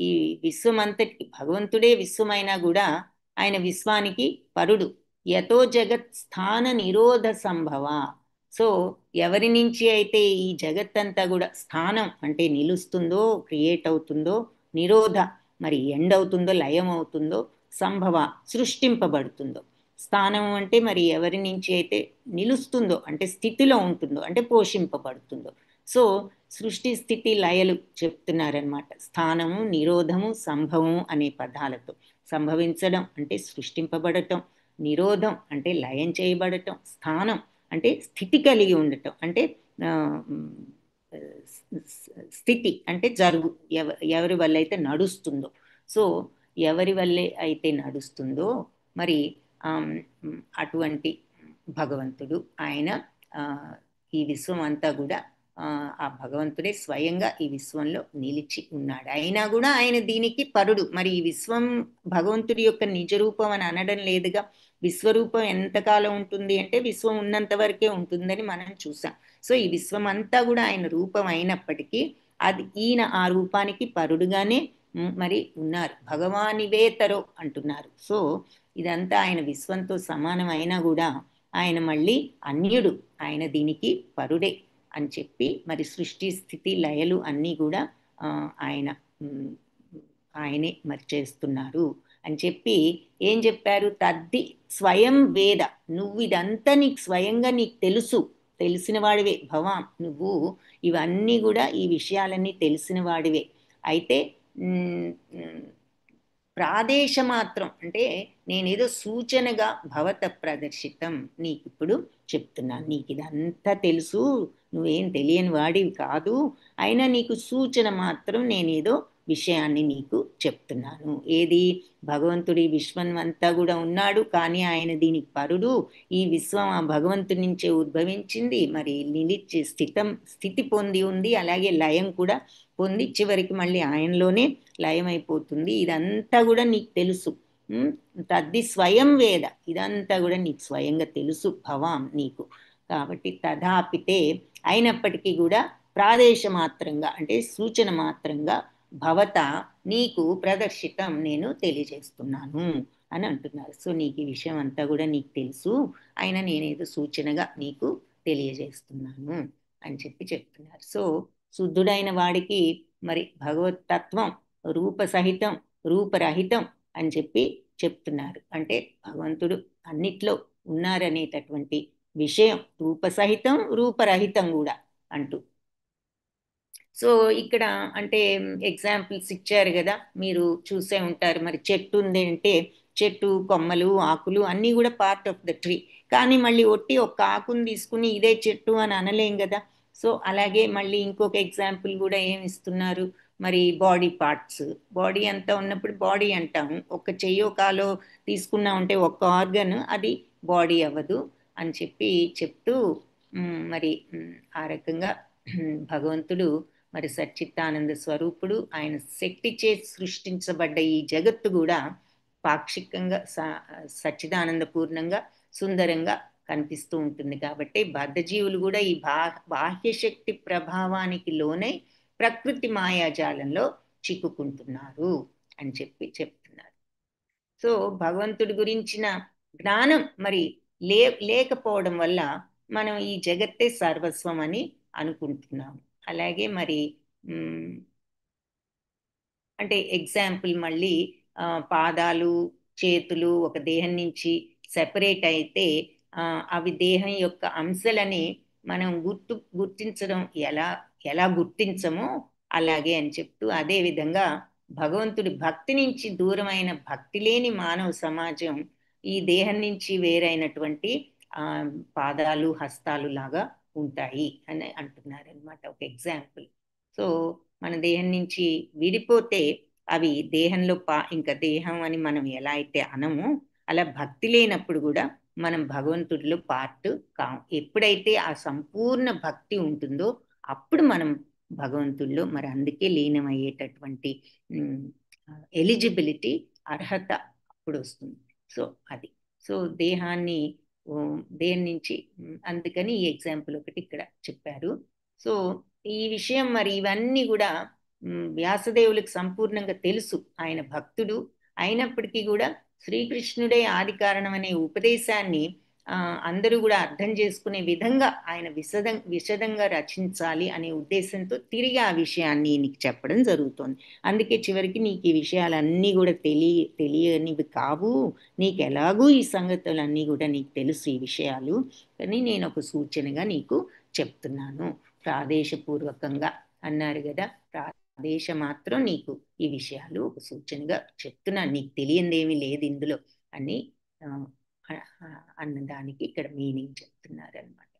ఈ విశ్వం అంతటికి భగవంతుడే విశ్వమైనా కూడా ఆయన విశ్వానికి పరుడు. యతో జగత్ స్థాన నిరోధ సంభవ. సో ఎవరి నుంచి అయితే ఈ జగత్తంతా కూడా స్థానం అంటే నిలుస్తుందో, క్రియేట్ అవుతుందో, నిరోధ మరి ఎండ్ అవుతుందో, లయం అవుతుందో, సంభవ సృష్టింపబడుతుందో. స్థానం అంటే మరి ఎవరి నుంచి అయితే నిలుస్తుందో అంటే స్థితిలో ఉంటుందో అంటే పోషింపబడుతుందో. సో సృష్టి స్థితి లయలు చెప్తున్నారనమాట. స్థానము, నిరోధము, సంభవము అనే పదాలతో. సంభవించడం అంటే సృష్టింపబడటం, నిరోధం అంటే లయం చేయబడటం, స్థానం అంటే స్థితి కలిగి ఉండటం అంటే స్థితి అంటే జరుగు ఎవరి వల్ల అయితే నడుస్తుందో. సో ఎవరి వల్లే అయితే నడుస్తుందో మరి అటువంటి భగవంతుడు ఆయన ఈ విశ్వం అంతా కూడా ఆ భగవంతుడే స్వయంగా ఈ విశ్వంలో నిలిచి ఉన్నాడు. అయినా కూడా ఆయన దీనికి పరుడు. మరి ఈ విశ్వం భగవంతుడి యొక్క నిజరూపం అని అనడం లేదుగా. విశ్వరూపం ఎంతకాలం ఉంటుంది అంటే విశ్వం ఉన్నంత వరకే ఉంటుందని మనం చూసాం. సో ఈ విశ్వం అంతా కూడా ఆయన రూపం అయినప్పటికీ ఈయన ఆ రూపానికి పరుడుగానే మరి ఉన్నారు. భగవానివేతరో అంటున్నారు. సో ఇదంతా ఆయన విశ్వంతో సమానం అయినా కూడా ఆయన మళ్ళీ అన్యుడు, ఆయన దీనికి పరుడే అని చెప్పి మరి సృష్టి స్థితి లయలు అన్నీ కూడా ఆయనే మరి చేస్తున్నారు అని చెప్పి ఏం చెప్పారు? తద్ది స్వయం వేద. నువ్వు ఇదంతా నీకు స్వయంగా నీకు తెలిసిన వాడివే భవాం. నువ్వు ఇవన్నీ కూడా ఈ విషయాలన్నీ తెలిసిన వాడివే. అయితే ప్రాదేశమాత్రం అంటే నేనేదో సూచనగా భవత ప్రదర్శితం నీకు ఇప్పుడు చెప్తున్నాను. నీకు ఇదంతా తెలుసు, నువ్వేం తెలియని వాడివి కాదు, అయినా నీకు సూచన మాత్రం నేనేదో విషయాన్ని నీకు చెప్తున్నాను. ఏది? భగవంతుడి విశ్వం అంతా కూడా ఉన్నాడు, కానీ ఆయన దీనికి పరుడు. ఈ విశ్వం ఆ భగవంతుడి నుంచే ఉద్భవించింది, మరి నిలిచి స్థితి పొంది ఉంది, అలాగే లయం కూడా పొంది చివరికి మళ్ళీ ఆయనలోనే లయమైపోతుంది. ఇదంతా కూడా నీకు తెలుసు. తద్ది స్వయం వేద. ఇదంతా కూడా నీకు స్వయంగా తెలుసు భవాం నీకు. కాబట్టి తథాపితే అయినప్పటికీ కూడా ప్రాదేశమాత్రంగా అంటే సూచన మాత్రంగా భవత నీకు ప్రదర్శితం నేను తెలియజేస్తున్నాను అని అంటున్నారు. సో నీకు ఈ విషయం అంతా కూడా నీకు తెలుసు, అయినా నేనేదో సూచనగా నీకు తెలియజేస్తున్నాను అని చెప్పి చెప్తున్నారు. సో శుద్ధుడైన వాడికి మరి భగవతత్వం రూపసహితం రూపరహితం అని చెప్పి చెప్తున్నారు. అంటే భగవంతుడు అన్నిట్లో ఉన్నారనేటటువంటి విషయం రూపసహితం రూపరహితం కూడా అంటూ. సో ఇక్కడ అంటే ఎగ్జాంపుల్స్ ఇచ్చారు కదా, మీరు చూసే ఉంటారు. మరి చెట్టు ఉంది అంటే చెట్టు కొమ్మలు ఆకులు అన్నీ కూడా పార్ట్ ఆఫ్ ద ట్రీ, కానీ మళ్ళీ ఒట్టి ఒక్క ఆకుని తీసుకుని ఇదే చెట్టు అని అనలేం కదా. సో అలాగే మళ్ళీ ఇంకొక ఎగ్జాంపుల్ కూడా ఏమి ఇస్తున్నారు, మరి బాడీ పార్ట్స్. బాడీ అంతా ఉన్నప్పుడు బాడీ అంటాము. ఒక చెయ్యో కాలో తీసుకున్నా ఉంటే ఒక్క ఆర్గన్ అది బాడీ అవ్వదు అని చెప్పి చెప్తూ మరి ఆ రకంగా భగవంతుడు మరి సచ్చిత్తానంద స్వరూపుడు. ఆయన శక్తి చేసి సృష్టించబడ్డ ఈ జగత్తు కూడా పాక్షికంగా సచ్చిదానంద పూర్ణంగా సుందరంగా కనిపిస్తూ ఉంటుంది. కాబట్టి బద్ధజీవులు కూడా ఈ బాహ్య శక్తి ప్రభావానికి లోనై ప్రకృతి మాయాజాలంలో చిక్కుకుంటున్నారు అని చెప్పి చెప్తున్నారు. సో భగవంతుడి గురించిన జ్ఞానం మరి లేకపోవడం వల్ల మనం ఈ జగత్తే సర్వస్వం అని అనుకుంటున్నాము. అలాగే మరి అంటే ఎగ్జాంపుల్ మళ్ళీ పాదాలు చేతులు ఒక దేహం నుంచి సెపరేట్ అయితే అవి దేహం యొక్క అంశాలని మనం గుర్తించడం ఎలా గుర్తించమో అలాగే అని చెప్తూ, అదేవిధంగా భగవంతుడి భక్తి నుంచి దూరమైన భక్తి లేని మానవ సమాజం ఈ దేహం నుంచి వేరైనటువంటి పాదాలు హస్తాలు లాగా ఉంటాయి అని అంటున్నారు అనమాట, ఒక ఎగ్జాంపుల్. సో మన దేహం నుంచి విడిపోతే అవి దేహంలో ఇంకా దేహం అని మనం ఎలా అయితే అనమో అలా భక్తి లేనప్పుడు కూడా మనం భగవంతుడిలో పార్ట్ కాం. ఎప్పుడైతే ఆ సంపూర్ణ భక్తి ఉంటుందో అప్పుడు మనం భగవంతుడిలో, మరి అందుకే లీనమయ్యేటటువంటి ఎలిజిబిలిటీ, అర్హత అప్పుడు వస్తుంది. సో అది. సో దేహాన్ని దేని నుంచి, అందుకని ఈ ఎగ్జాంపుల్ ఒకటి ఇక్కడ చెప్పారు. సో ఈ విషయం మరి ఇవన్నీ కూడా వ్యాసదేవులకు సంపూర్ణంగా తెలుసు. ఆయన భక్తుడు అయినప్పటికీ కూడా శ్రీకృష్ణుడే ఆది కారణం అనే ఉపదేశాన్ని అందరూ కూడా అర్థం చేసుకునే విధంగా ఆయన విశదంగా రచించాలి అనే ఉద్దేశంతో తిరిగి ఆ విషయాన్ని నీకు చెప్పడం జరుగుతుంది. అందుకే చివరికి నీకు ఈ విషయాలన్నీ కూడా తెలియనివి కావు, నీకు ఎలాగూ ఈ సంగతులన్నీ కూడా నీకు తెలుసు ఈ విషయాలు, కానీ నేను ఒక సూచనగా నీకు చెప్తున్నాను. ప్రాదేశపూర్వకంగా అన్నారు కదా, ప్రాదేశ మాత్రం నీకు ఈ విషయాలు ఒక సూచనగా చెప్తున్నాను, నీకు తెలియందేమీ లేదు ఇందులో అని అన్నదానికి ఇక్కడ మీనింగ్ చెప్తున్నారు అనమాట.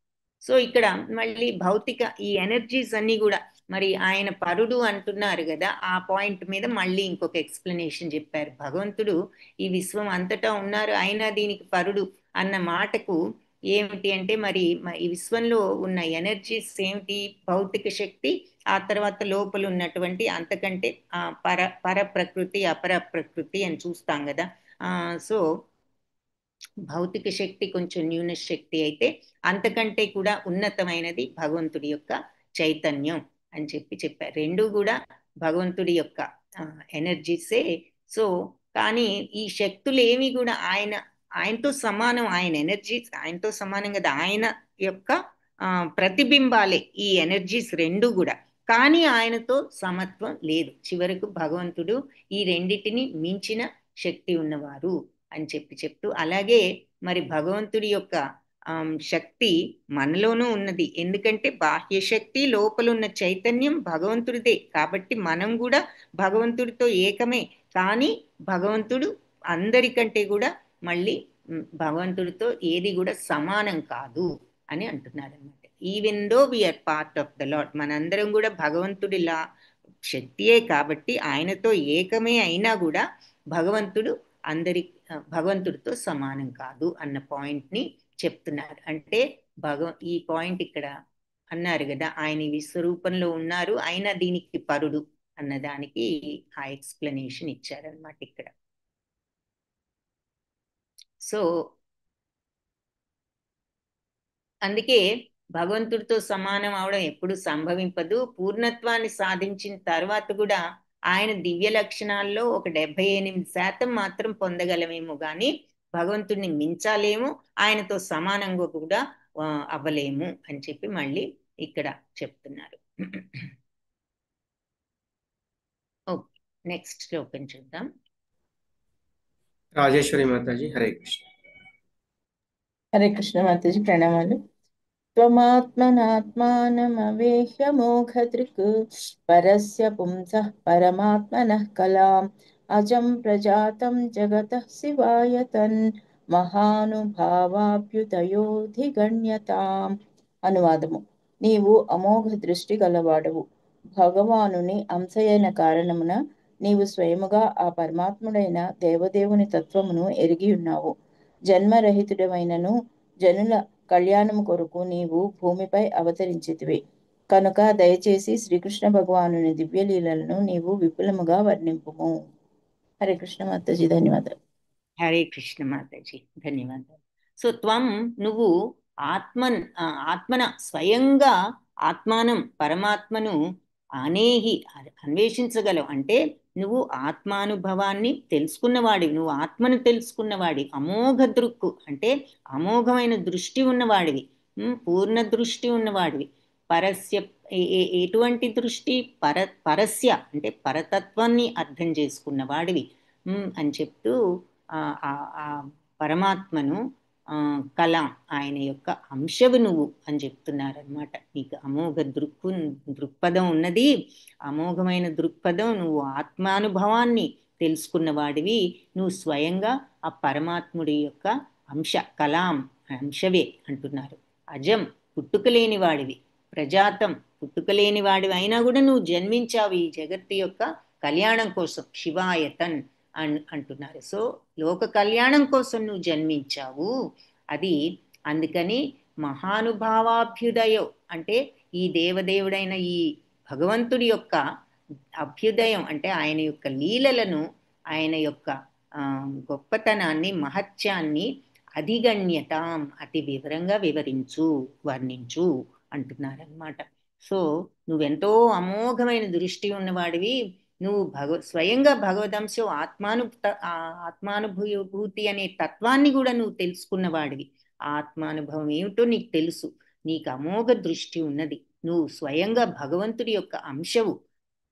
సో ఇక్కడ మళ్ళీ భౌతిక ఈ ఎనర్జీస్ అన్ని కూడా మరి ఆయన పరుడు అంటున్నారు కదా, ఆ పాయింట్ మీద మళ్ళీ ఇంకొక ఎక్స్ప్లెనేషన్ చెప్పారు. భగవంతుడు ఈ విశ్వం అంతటా ఉన్నారు, అయినా దీనికి పరుడు అన్న మాటకు ఏమిటి అంటే, మరి ఈ విశ్వంలో ఉన్న ఎనర్జీస్ ఏమిటి? భౌతిక శక్తి, ఆ తర్వాత లోపల ఉన్నటువంటి అంతకంటే పర ప్రకృతి, అపర ప్రకృతి అని చూస్తాం కదా. సో భౌతిక శక్తి కొంచెం న్యూన శక్తి అయితే అంతకంటే కూడా ఉన్నతమైనది భగవంతుడి యొక్క చైతన్యం అని చెప్పారు. రెండు కూడా భగవంతుడి యొక్క ఎనర్జీసే. సో కానీ ఈ శక్తులు ఏమి కూడా ఆయనతో సమానం, ఆయన ఎనర్జీస్ ఆయనతో సమానం కదా, ఆయన యొక్క ప్రతిబింబాలే ఈ ఎనర్జీస్ రెండు కూడా. కానీ ఆయనతో సమత్వం లేదు. చివరకు భగవంతుడు ఈ రెండిటిని మించిన శక్తి ఉన్నవారు అని చెప్తూ, అలాగే మరి భగవంతుడి యొక్క శక్తి మనలోనూ ఉన్నది. ఎందుకంటే బాహ్య శక్తి, లోపల ఉన్న చైతన్యం భగవంతుడిదే. కాబట్టి మనం కూడా భగవంతుడితో ఏకమే. కానీ భగవంతుడు అందరికంటే కూడా మళ్ళీ భగవంతుడితో ఏది కూడా సమానం కాదు అని అంటున్నారు అనమాట. Even though we are part of the Lord, మనందరం కూడా భగవంతుడిలా శక్తియే కాబట్టి ఆయనతో ఏకమే అయినా కూడా భగవంతుడితో సమానం కాదు అన్న పాయింట్ని చెప్తున్నారు. అంటే ఈ పాయింట్ ఇక్కడ అన్నారు కదా, ఆయన విశ్వరూపంలో ఉన్నారు, అయినా దీనికి పరుడు అన్నదానికి ఆ ఎక్స్ప్లెనేషన్ ఇచ్చారనమాట ఇక్కడ. సో అందుకే భగవంతుడితో సమానం అవడం ఎప్పుడు సంభవింపదు. పూర్ణత్వాన్ని సాధించిన తర్వాత కూడా ఆయన దివ్య లక్షణాల్లో ఒక 78% మాత్రం పొందగలమేమో కానీ భగవంతుడిని మించాలేము, ఆయనతో సమానంగా కూడా అవ్వలేము అని చెప్పి మళ్ళీ ఇక్కడ చెప్తున్నారు. ఓకే, నెక్స్ట్ శ్లోకం చూద్దాం. రాజేశ్వరి మాతాజీ, హరే కృష్ణ. హరే కృష్ణ మాతాజీ, ప్రణామాలు. త్వమాత్మనాత్మానమవేహ్య మోఘదృక్ పరస్య పుంసః పరమాత్మనః కలాం అజం ప్రజాతం జగతః శివాయ తన్ మహానుభావాభ్యుదయోధిగణ్యతాం. అనువాదము: నీవు అమోఘ దృష్టి గలవాడవు. భగవానుని అంశయైన కారణమున నీవు స్వయముగా ఆ పరమాత్ముడైన దేవదేవుని తత్వమును ఎరిగి ఉన్నావు. జన్మరహితుడమైనను జనుల కళ్యాణము కొరకు నీవు భూమిపై అవతరించితివి కనుక దయచేసి శ్రీకృష్ణ భగవానుని దివ్యలీలలను నీవు విపులముగా వర్ణింపుము. హరే కృష్ణ మాతాజీ, ధన్యవాదాలు. హరే కృష్ణ మాతాజీ, ధన్యవాదాలు. సో నువ్వు ఆత్మన స్వయంగా ఆత్మానం పరమాత్మను అన్వేషించగలవు. అంటే నువ్వు ఆత్మానుభవాన్ని తెలుసుకున్నవాడివి, నువ్వు ఆత్మను తెలుసుకున్నవాడివి. అమోఘ దృక్కు అంటే అమోఘమైన దృష్టి ఉన్నవాడివి, పూర్ణ దృష్టి ఉన్నవాడివి. పరస్య ఎటువంటి దృష్టి? పరస్య అంటే పరతత్వాన్ని అర్థం చేసుకున్నవాడివి అని చెప్తూ ఆ పరమాత్మను కళ ఆయన యొక్క అంశవు నువ్వు అని చెప్తున్నారనమాట. నీకు అమోఘ దృక్పథం ఉన్నది, అమోఘమైన దృక్పథం. నువ్వు ఆత్మానుభవాన్ని తెలుసుకున్నవాడివి, నువ్వు స్వయంగా ఆ పరమాత్ముడి యొక్క అంశ, కలాం అంశవే అంటున్నారు. అజం పుట్టుకలేని వాడివి, ప్రజాతం, పుట్టుకలేని వాడివి అయినా కూడా నువ్వు జన్మించావు ఈ జగత్తు యొక్క కళ్యాణం కోసం, శివాయతన్ అంటున్నారు. సో లోక కళ్యాణం కోసం నువ్వు జన్మించావు. అది అందుకని మహానుభావాభ్యుదయం అంటే ఈ దేవదేవుడైన ఈ భగవంతుడి యొక్క అభ్యుదయం అంటే ఆయన యొక్క లీలలను, ఆయన యొక్క గొప్పతనాన్ని, మహత్యాన్ని అధిగణ్యతాం అతి వివరంగా వివరించు, వర్ణించు అంటున్నారనమాట. సో నువ్వెంతో అమోఘమైన దృష్టి ఉన్నవాడివి, నువ్వు స్వయంగా భగవదంశం ఆత్మానుభూతి అనే తత్వాన్ని కూడా నువ్వు తెలుసుకున్నవాడివి. ఆత్మానుభవం ఏమిటో నీకు తెలుసు, నీకు అమోఘ దృష్టి ఉన్నది, నువ్వు స్వయంగా భగవంతుడి యొక్క అంశవు,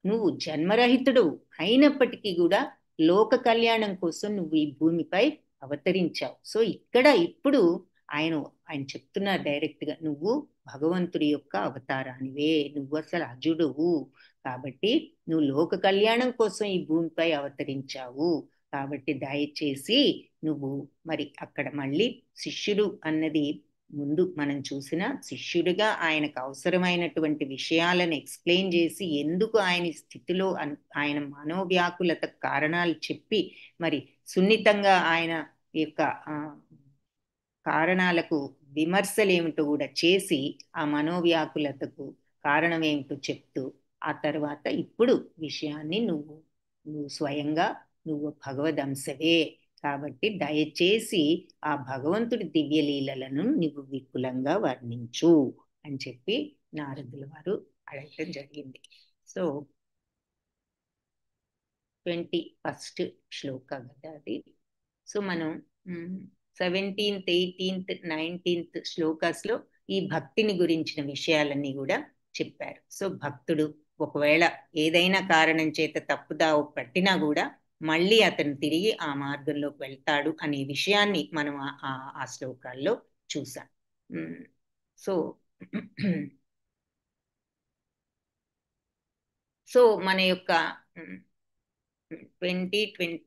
నువ్వు జన్మరహితుడు అయినప్పటికీ కూడా లోక కళ్యాణం కోసం నువ్వు ఈ భూమిపై అవతరించావు. సో ఇక్కడ ఇప్పుడు ఆయన చెప్తున్నారు డైరెక్ట్గా, నువ్వు భగవంతుడి యొక్క అవతారానివే, నువ్వు అసలు అజుడువు, కాబట్టి నువ్వు లోక కళ్యాణం కోసం ఈ భూమిపై అవతరించావు. కాబట్టి దయచేసి నువ్వు మరి అక్కడ మళ్ళీ శిష్యుడు అన్నది ముందు మనం చూసిన శిష్యుడిగా ఆయనకు అవసరమైనటువంటి విషయాలను ఎక్స్ప్లెయిన్ చేసి, ఎందుకు ఆయన స్థితిలో ఆయన మనోవ్యాకులత కారణాలు చెప్పి, మరి సున్నితంగా ఆయన యొక్క కారణాలకు విమర్శలు ఏమిటో కూడా చేసి, ఆ మనోవ్యాకులతకు కారణం ఏమిటో చెప్తూ, ఆ తర్వాత ఇప్పుడు విషయాన్ని నువ్వు స్వయంగా నువ్వు భగవదంశవే, కాబట్టి దయచేసి ఆ భగవంతుడి దివ్యలీలలను నువ్వు విపులంగా వర్ణించు అని చెప్పి నారదుల వారు అడగటం జరిగింది. సో 21st శ్లోక కదా అది. సో మనం 17th, 18th, 19th శ్లోకాస్లో ఈ భక్తిని గురించిన విషయాలన్నీ కూడా చెప్పారు. సో భక్తుడు ఒకవేళ ఏదైనా కారణం చేత తప్పుదావ పట్టినా కూడా మళ్ళీ అతను తిరిగి ఆ మార్గంలోకి వెళ్తాడు అనే విషయాన్ని మనం ఆ శ్లోకాల్లో చూసాం. సో మన యొక్క 2020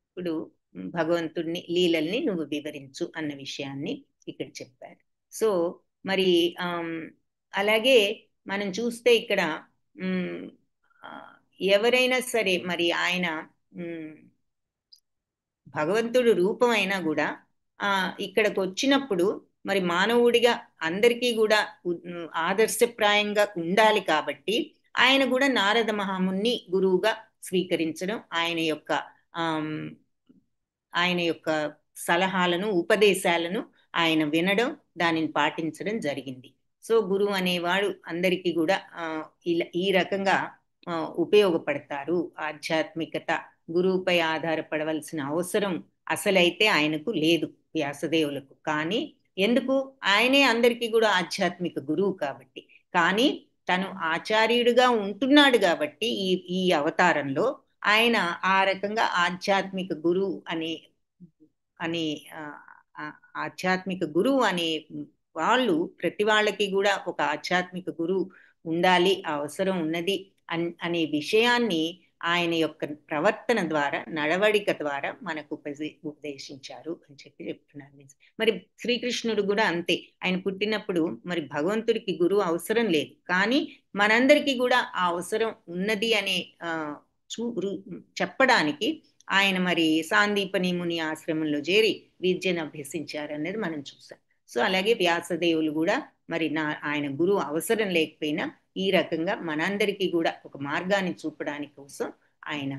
ఇప్పుడు భగవంతుడిని లీలల్ని నువ్వు వివరించు అన్న విషయాన్ని ఇక్కడ చెప్పారు. సో మరి అలాగే మనం చూస్తే ఇక్కడ ఎవరైనా సరే మరి ఆయన భగవంతుడు రూపం అయినా కూడా ఇక్కడికి వచ్చినప్పుడు మరి మానవుడిగా అందరికీ కూడా ఆదర్శప్రాయంగా ఉండాలి. కాబట్టి ఆయన కూడా నారద మహాముని గురువుగా స్వీకరించడం, ఆయన యొక్క సలహాలను, ఉపదేశాలను ఆయన వినడం, దానిని పాటించడం జరిగింది. సో గురువు అనేవాడు అందరికీ కూడా ఈ రకంగా ఉపయోగపడతారు. ఆధ్యాత్మికత గురువుపై ఆధారపడవలసిన అవసరం అసలైతే ఆయనకు లేదు, వ్యాసదేవులకు. కానీ ఎందుకు, ఆయనే అందరికీ కూడా ఆధ్యాత్మిక గురువు కాబట్టి. కానీ తను ఆచార్యుడిగా ఉంటున్నాడు కాబట్టి ఈ అవతారంలో ఆయన ఆ రకంగా ఆధ్యాత్మిక గురువు అనే ఆధ్యాత్మిక గురువు అనే వాళ్ళు, ప్రతి వాళ్ళకి కూడా ఒక ఆధ్యాత్మిక గురువు ఉండాలి, అవసరం ఉన్నది అనే విషయాన్ని ఆయన యొక్క ప్రవర్తన ద్వారా, నడవడిక ద్వారా మనకు ఉపదేశించారు అని చెప్పి చెప్తున్నారు. మరి శ్రీకృష్ణుడు కూడా అంతే. ఆయన పుట్టినప్పుడు మరి భగవంతుడికి గురువు అవసరం లేదు, కానీ మనందరికీ కూడా ఆ అవసరం ఉన్నది అనే చెప్పడానికి ఆయన మరి సాందీపని ముని ఆశ్రమంలో చేరి విద్యను అభ్యసించారు అనేది మనం చూసాం. సో అలాగే వ్యాసదేవులు కూడా మరి ఆయన గురువు అవసరం లేకపోయినా ఈ రకంగా మనందరికీ కూడా ఒక మార్గాన్ని చూపడానికి కోసం ఆయన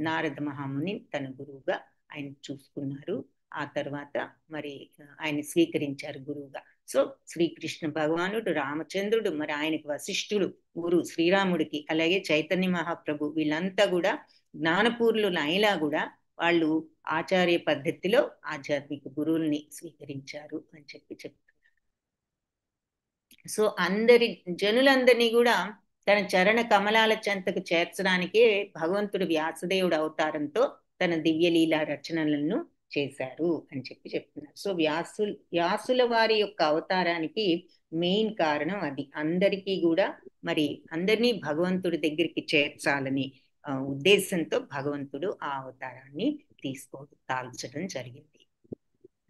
నారద మహాముని తన గురువుగా ఆయన చూసుకున్నారు. ఆ తర్వాత మరి ఆయన స్వీకరించారు గురువుగా. సో శ్రీకృష్ణ భగవానుడు, రామచంద్రుడు, మరి ఆయనకు వశిష్ఠుడు గురు శ్రీరాముడికి, అలాగే చైతన్య మహాప్రభు, వీళ్ళంతా కూడా జ్ఞానపూర్ణులు అయినా కూడా వాళ్ళు ఆచార్య పద్ధతిలో ఆధ్యాత్మిక గురువుల్ని స్వీకరించారు అని చెప్పి చెప్తున్నారు. సో జనులందరినీ కూడా తన చరణ కమలాల చెంతకు చేర్చడానికే భగవంతుడు వ్యాసదేవుడు అవతారంతో తన దివ్యలీలా రచనలను చేశారు అని చెప్పి చెప్తున్నారు. సో వ్యాసుల వారి యొక్క అవతారానికి మెయిన్ కారణం అది. అందరికీ కూడా మరి అందరినీ భగవంతుడి దగ్గరికి చేర్చాలని ఉద్దేశంతో భగవంతుడు ఆ అవతారాన్ని తాల్చడం జరిగింది.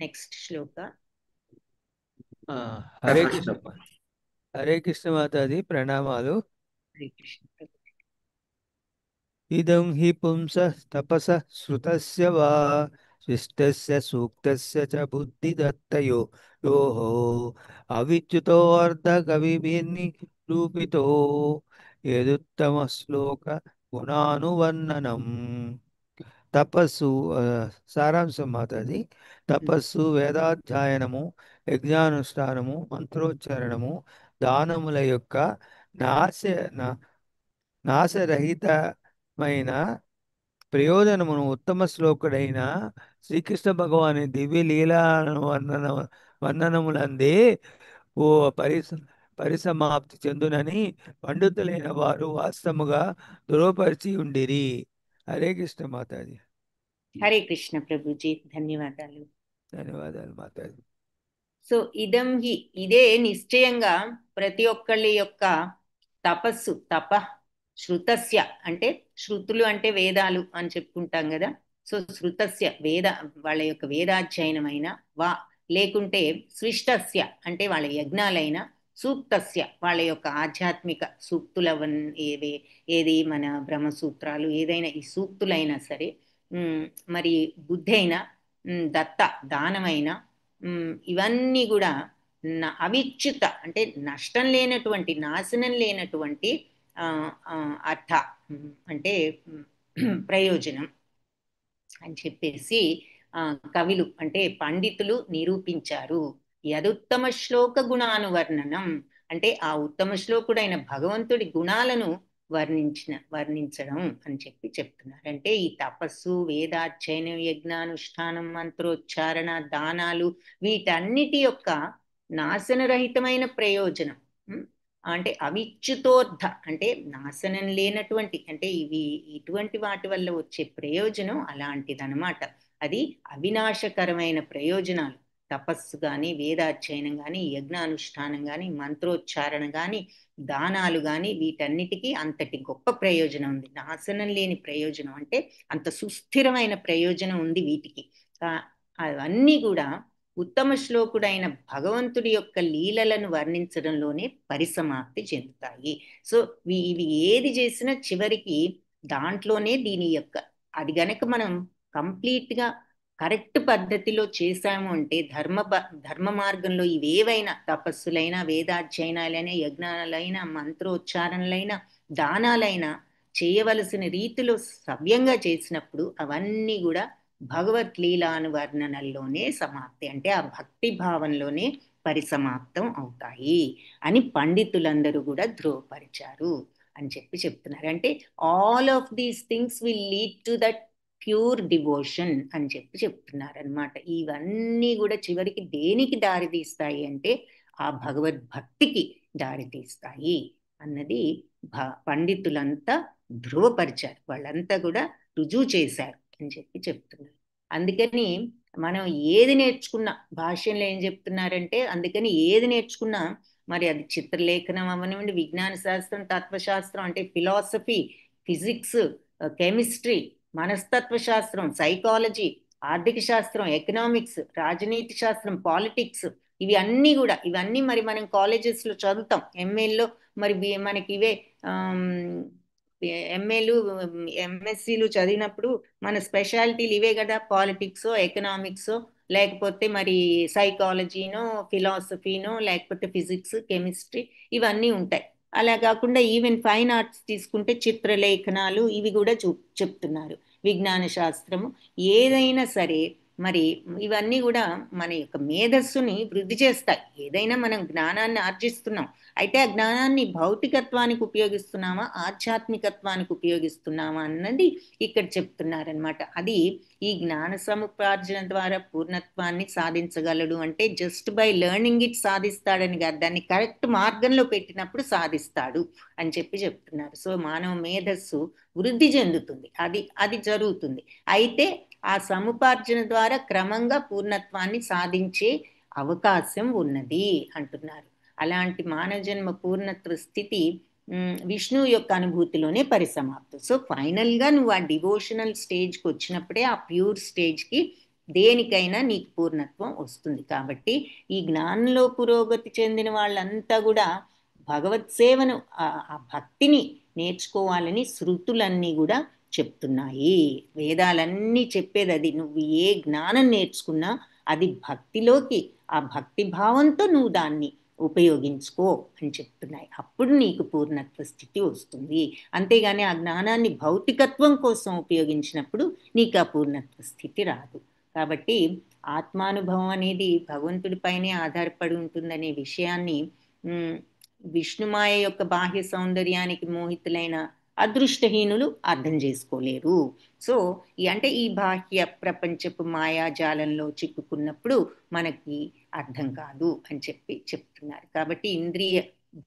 నెక్స్ట్ శ్లోక ఆ, హరే ప్రకాష్ కృష్ణ తప్ప. హరే కృష్ణ మాతాజీ, ప్రణామాలు. హరే కృష్ణ ప్రభు. ఇదం హి పుంసః తపసః శ్రుతస్య వా శిష్టస్య సూక్తస్య చ బుద్ధిదత్తయో యోః అవిచ్యుతో అర్ధకవిభిర్నిరూపితో యదుత్తమ శ్లోక గుణానువర్ణనం. తపస్సు సారాంశం మాతాజీ. తపస్సు, వేదాధ్యయనము, యజ్ఞానుష్ఠానము, మంత్రోచ్చారణము, దానముల యొక్క నాశ నా- నాశరహితమైన ప్రయోజనమును ఉత్తమ శ్లోకుడైన శ్రీకృష్ణ భగవాని దివ్య లీలా వర్ణనములందే ఓ పరిసమాప్తి చెందునని పండితులైన వారు వాస్తవముగా ధృవపరిచి ఉండిరి. హరే కృష్ణ మాతాజీ. హరే కృష్ణ ప్రభుజీ, ధన్యవాదాలు. ధన్యవాదాలు మాతాజీ. సో ఇదే నిశ్చయంగా ప్రతి ఒక్కళ్ళ యొక్క తపస్సు. శృతస్య అంటే శృతులు అంటే వేదాలు అని చెప్పుకుంటాం కదా. సో శృతస్య వాళ్ళ యొక్క వేదాధ్యయనమైన వా, లేకుంటే సృష్టస్య అంటే వాళ్ళ యజ్ఞాలైన, సూక్తస్య వాళ్ళ యొక్క ఆధ్యాత్మిక సూక్తుల ఏది మన బ్రహ్మసూత్రాలు ఏదైనా ఈ సూక్తులైనా సరే, మరి బుద్ధి అయినా, దత్త దానమైన, ఇవన్నీ కూడా అవిచ్యుత అంటే నష్టం లేనటువంటి, నాశనం లేనటువంటి అర్థ అంటే ప్రయోజనం అని చెప్పేసి కవులు అంటే పండితులు నిరూపించారు. యదుత్తమ శ్లోక గుణానువర్ణనం అంటే ఆ ఉత్తమ శ్లోకుడైన భగవంతుడి గుణాలను వర్ణించడం అని చెప్తున్నారు. అంటే ఈ తపస్సు, వేదాధ్యయనం, యజ్ఞానుష్ఠానం, మంత్రోచ్చారణ, దానాలు వీటన్నిటి యొక్క నాశనరహితమైన ప్రయోజనం అంటే అవిచ్యుతోర్థ అంటే నాశనం లేనటువంటి, అంటే ఇటువంటి వాటి వల్ల వచ్చే ప్రయోజనం అలాంటిదన్నమాట. అది అవినాశకరమైన ప్రయోజనాలు. తపస్సు కానీ, వేదాధ్యయనం కానీ, యజ్ఞానుష్ఠానం కానీ, మంత్రోచ్చారణ కానీ, దానాలు కానీ వీటన్నిటికీ అంతటి గొప్ప ప్రయోజనం ఉంది. నాశనం లేని ప్రయోజనం అంటే అంత సుస్థిరమైన ప్రయోజనం ఉంది వీటికి. అవన్నీ కూడా ఉత్తమ శ్లోకుడైన భగవంతుడి యొక్క లీలలను వర్ణించడంలోనే పరిసమాప్తి చెందుతాయి. సో ఇవి ఏది చేసినా చివరికి దాంట్లోనే దీని యొక్క అది గనక మనం కంప్లీట్గా కరెక్ట్ పద్ధతిలో చేశాము అంటే ధర్మ మార్గంలో ఇవేవైనా తపస్సులైనా, వేదాధ్యయనాలైనా, యజ్ఞాలైనా, మంత్రోచ్చారణలైనా, దానాలైనా చేయవలసిన రీతిలో సవ్యంగా చేసినప్పుడు అవన్నీ కూడా భగవత్ లీలానువర్ణనల్లోనే సమాప్తి అంటే ఆ భక్తి భావంలోనే పరిసమాప్తం అవుతాయి అని పండితులందరూ కూడా ధృవపరిచారు అని చెప్తున్నారు. అంటే all of these things will lead to that pure devotion అని చెప్తున్నారు అనమాట. ఇవన్నీ కూడా చివరికి దేనికి దారి తీస్తాయి అంటే ఆ భగవద్భక్తికి దారి తీస్తాయి అన్నది పండితులంతా ధృవపరిచారు. వాళ్ళంతా కూడా రుజువు చేశారు అని చెప్తున్నారు. అందుకని మనం ఏది నేర్చుకున్నా, భాష్యంలో ఏం చెప్తున్నారంటే అందుకని ఏది నేర్చుకున్నా, మరి అది చిత్రలేఖనం అవనివ్వండి, విజ్ఞాన శాస్త్రం, తత్వశాస్త్రం అంటే ఫిలాసఫీ, ఫిజిక్స్, కెమిస్ట్రీ, మనస్తత్వ శాస్త్రం, సైకాలజీ, ఆర్థిక శాస్త్రం, ఎకనామిక్స్, రాజనీతి శాస్త్రం, పాలిటిక్స్, ఇవన్నీ మరి మనం కాలేజెస్లో చదువుతాం. ఎంఏల్లో మరి మనకి ఇవే ఎంఏలు, ఎంఎస్సీలు చదివినప్పుడు మన స్పెషాలిటీలు ఇవే కదా, పాలిటిక్సో, ఎకనామిక్సో, లేకపోతే మరి సైకాలజీనో, ఫిలాసఫీనో, లేకపోతే ఫిజిక్స్, కెమిస్ట్రీ ఇవన్నీ ఉంటాయి. అలా కాకుండా ఈవెన్ ఫైన్ ఆర్ట్స్ తీసుకుంటే చిత్రలేఖనాలు ఇవి కూడా చెప్తున్నారు. విజ్ఞాన శాస్త్రము ఏదైనా సరే మరి ఇవన్నీ కూడా మన యొక్క మేధస్సుని వృద్ధి చేస్తాయి. ఏదైనా మనం జ్ఞానాన్ని ఆర్జిస్తున్నాం, అయితే ఆ జ్ఞానాన్ని భౌతికత్వానికి ఉపయోగిస్తున్నామా, ఆధ్యాత్మికత్వానికి ఉపయోగిస్తున్నామా అన్నది ఇక్కడ చెప్తున్నారనమాట. అది ఈ జ్ఞాన సముపార్జన ద్వారా పూర్ణత్వాన్ని సాధించగలడు అంటే జస్ట్ బై లెర్నింగ్ ఇట్ సాధిస్తాడని కాదు, దాన్ని కరెక్ట్ మార్గంలో పెట్టినప్పుడు సాధిస్తాడు అని చెప్తున్నారు. సో మానవ మేధస్సు వృద్ధి చెందుతుంది, అది జరుగుతుంది. అయితే ఆ సముపార్జన ద్వారా క్రమంగా పూర్ణత్వాన్ని సాధించే అవకాశం ఉన్నది అంటున్నారు. అలాంటి మానవ జన్మ పూర్ణత్వ స్థితి విష్ణువు యొక్క అనుభూతిలోనే పరిసమాప్తం. సో ఫైనల్గా నువ్వు ఆ డివోషనల్ స్టేజ్కి వచ్చినప్పుడే, ఆ ప్యూర్ స్టేజ్కి దేనికైనా నీకు పూర్ణత్వం వస్తుంది. కాబట్టి ఈ జ్ఞానంలో పురోగతి చెందిన వాళ్ళంతా కూడా భగవత్ సేవను ఆ భక్తిని నేర్చుకోవాలని శృతులన్నీ కూడా చెప్తున్నాయి. వేదాలన్నీ చెప్పేది అది. నువ్వు ఏ జ్ఞానం నేర్చుకున్నా అది భక్తిలోకి, ఆ భక్తి భావంతో నువ్వు దాన్ని ఉపయోగించుకో అని చెప్తున్నాయి. అప్పుడు నీకు పూర్ణత్వ స్థితి వస్తుంది. అంతేగాని ఆ జ్ఞానాన్ని భౌతికత్వం కోసం ఉపయోగించినప్పుడు నీకు ఆ పూర్ణత్వ స్థితి రాదు. కాబట్టి ఆత్మానుభవం అనేది భగవంతుడిపైనే ఆధారపడి ఉంటుందనే విషయాన్ని విష్ణుమాయ యొక్క బాహ్య సౌందర్యానికి మోహితులైన అదృష్టహీనులు అర్థం చేసుకోలేరు. సో అంటే ఈ బాహ్య ప్రపంచపు మాయాజాలంలో చిక్కుకున్నప్పుడు మనకి అర్థం కాదు అని చెప్తున్నారు. కాబట్టి ఇంద్రియ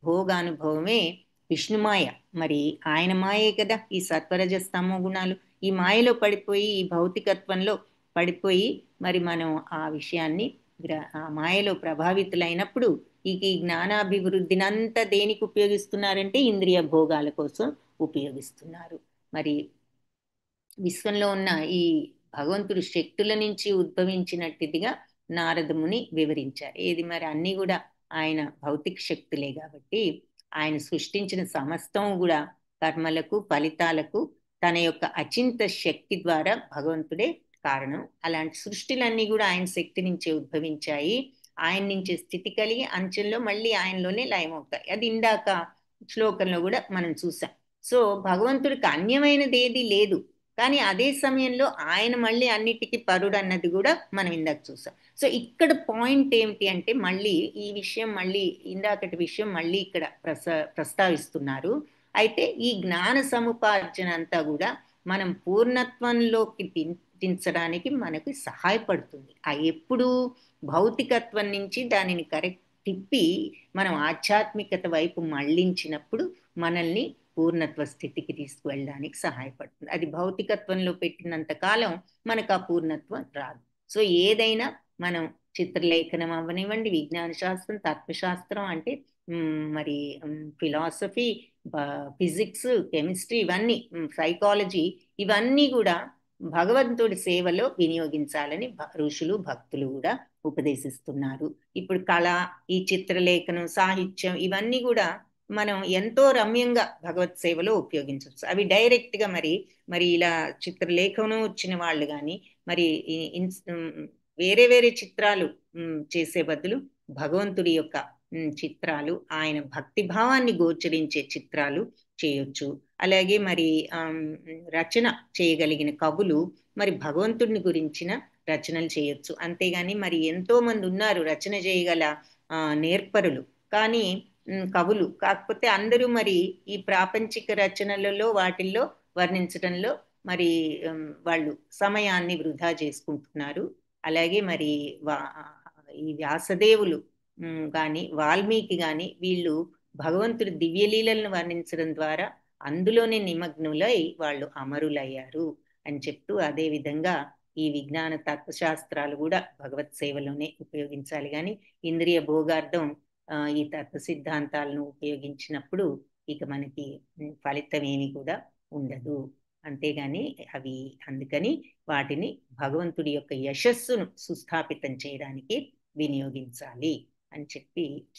భోగానుభవమే విష్ణుమాయ. మరి ఆయన మాయే కదా ఈ సత్వరజస్తమో గుణాలు. ఈ మాయలో పడిపోయి, ఈ భౌతికత్వంలో పడిపోయి మరి మనం ఆ విషయాన్ని ఆ మాయలో ప్రభావితులైనప్పుడు ఈ జ్ఞానాభివృద్ధినంతా దేనికి ఉపయోగిస్తున్నారంటే ఇంద్రియ భోగాల కోసం ఉపయోగిస్తున్నారు. మరి విశ్వంలో ఉన్న ఈ భగవంతుడు శక్తుల నుంచి ఉద్భవించినట్టుగా నారదముని వివరించారు. ఏది మరి అన్నీ కూడా ఆయన భౌతిక శక్తులే కాబట్టి ఆయన సృష్టించిన సమస్తం కూడా కర్మలకు, ఫలితాలకు తన యొక్క అచింత శక్తి ద్వారా భగవంతుడే కారణం. అలాంటి సృష్టిలన్నీ కూడా ఆయన శక్తి నుంచే ఉద్భవించాయి. ఆయన నుంచే స్థితి కలిగి అంచెల్లో మళ్ళీ ఆయనలోనే లయమవుతాయి. అది ఇందాక శ్లోకంలో కూడా మనం చూసాం. సో భగవంతుడికి అన్యమైనది ఏది లేదు, కానీ అదే సమయంలో ఆయన మళ్ళీ అన్నిటికీ పరుడు అన్నది కూడా మనం ఇందాక చూసాం. సో ఇక్కడ పాయింట్ ఏమిటి అంటే మళ్ళీ ఈ విషయం, మళ్ళీ ఇందాకటి విషయం మళ్ళీ ఇక్కడ ప్రస్తావిస్తున్నారు. అయితే ఈ జ్ఞాన సముపార్జన అంతా కూడా మనం పూర్ణత్వంలోకి దించడానికి మనకు సహాయపడుతుంది. ఆ ఎప్పుడు భౌతికత్వం నుంచి దానిని కరెక్ట్ తిప్పి మనం ఆధ్యాత్మికత వైపు మళ్ళించినప్పుడు మనల్ని పూర్ణత్వ స్థితికి తీసుకువెళ్ళడానికి సహాయపడుతుంది. అది భౌతికత్వంలో పెట్టినంత కాలం మనకు ఆ పూర్ణత్వం రాదు. సో ఏదైనా మనం చిత్రలేఖనం అవ్వనివ్వండి, విజ్ఞాన శాస్త్రం, తత్వశాస్త్రం అంటే మరి ఫిలాసఫీ, ఫిజిక్స్, కెమిస్ట్రీ, ఇవన్నీ సైకాలజీ, ఇవన్నీ కూడా భగవంతుడి సేవలో వినియోగించాలని ఋషులు, భక్తులు కూడా ఉపదేశిస్తున్నారు. ఇప్పుడు కళ, ఈ చిత్రలేఖనం, సాహిత్యం, ఇవన్నీ కూడా మనం ఎంతో రమ్యంగా భగవత్ సేవలో ఉపయోగించవచ్చు. అవి డైరెక్ట్గా మరి ఇలా చిత్రలేఖనం వచ్చిన వాళ్ళు కానీ మరి వేరే వేరే చిత్రాలు చేసే బదులు భగవంతుడి యొక్క చిత్రాలు, ఆయన భక్తి భావాన్ని గోచరించే చిత్రాలు చేయొచ్చు. అలాగే మరి రచన చేయగలిగిన కవులు మరి భగవంతుడిని గురించిన రచనలు చేయొచ్చు. అంతేగాని మరి ఎంతో మంది ఉన్నారు రచన చేయగల నేర్పరులు, కానీ కవులు. కాకపోతే అందరూ మరి ఈ ప్రాపంచిక రచనలలో వాటిల్లో వర్ణించడంలో మరి వాళ్ళు సమయాన్ని వృధా చేసుకుంటున్నారు. అలాగే మరి ఈ వ్యాసదేవులు కానీ, వాల్మీకి కానీ, వీళ్ళు భగవంతుడి దివ్యలీలను వర్ణించడం ద్వారా అందులోనే నిమగ్నులై వాళ్ళు అమరులయ్యారు అని చెప్తూ, అదే విధంగా ఈ విజ్ఞాన తత్వశాస్త్రాలు కూడా భగవత్ సేవలోనే ఉపయోగించాలి. కానీ ఇంద్రియ భోగార్థం ఈ తత్వ సిద్ధాంతాలను ఉపయోగించినప్పుడు ఇక మనకి ఫలితం ఏమి కూడా ఉండదు. అంతేగాని అవి అందుకని వాటిని భగవంతుడి యొక్క యశస్సును సుస్థాపితం చేయడానికి వినియోగించాలి అని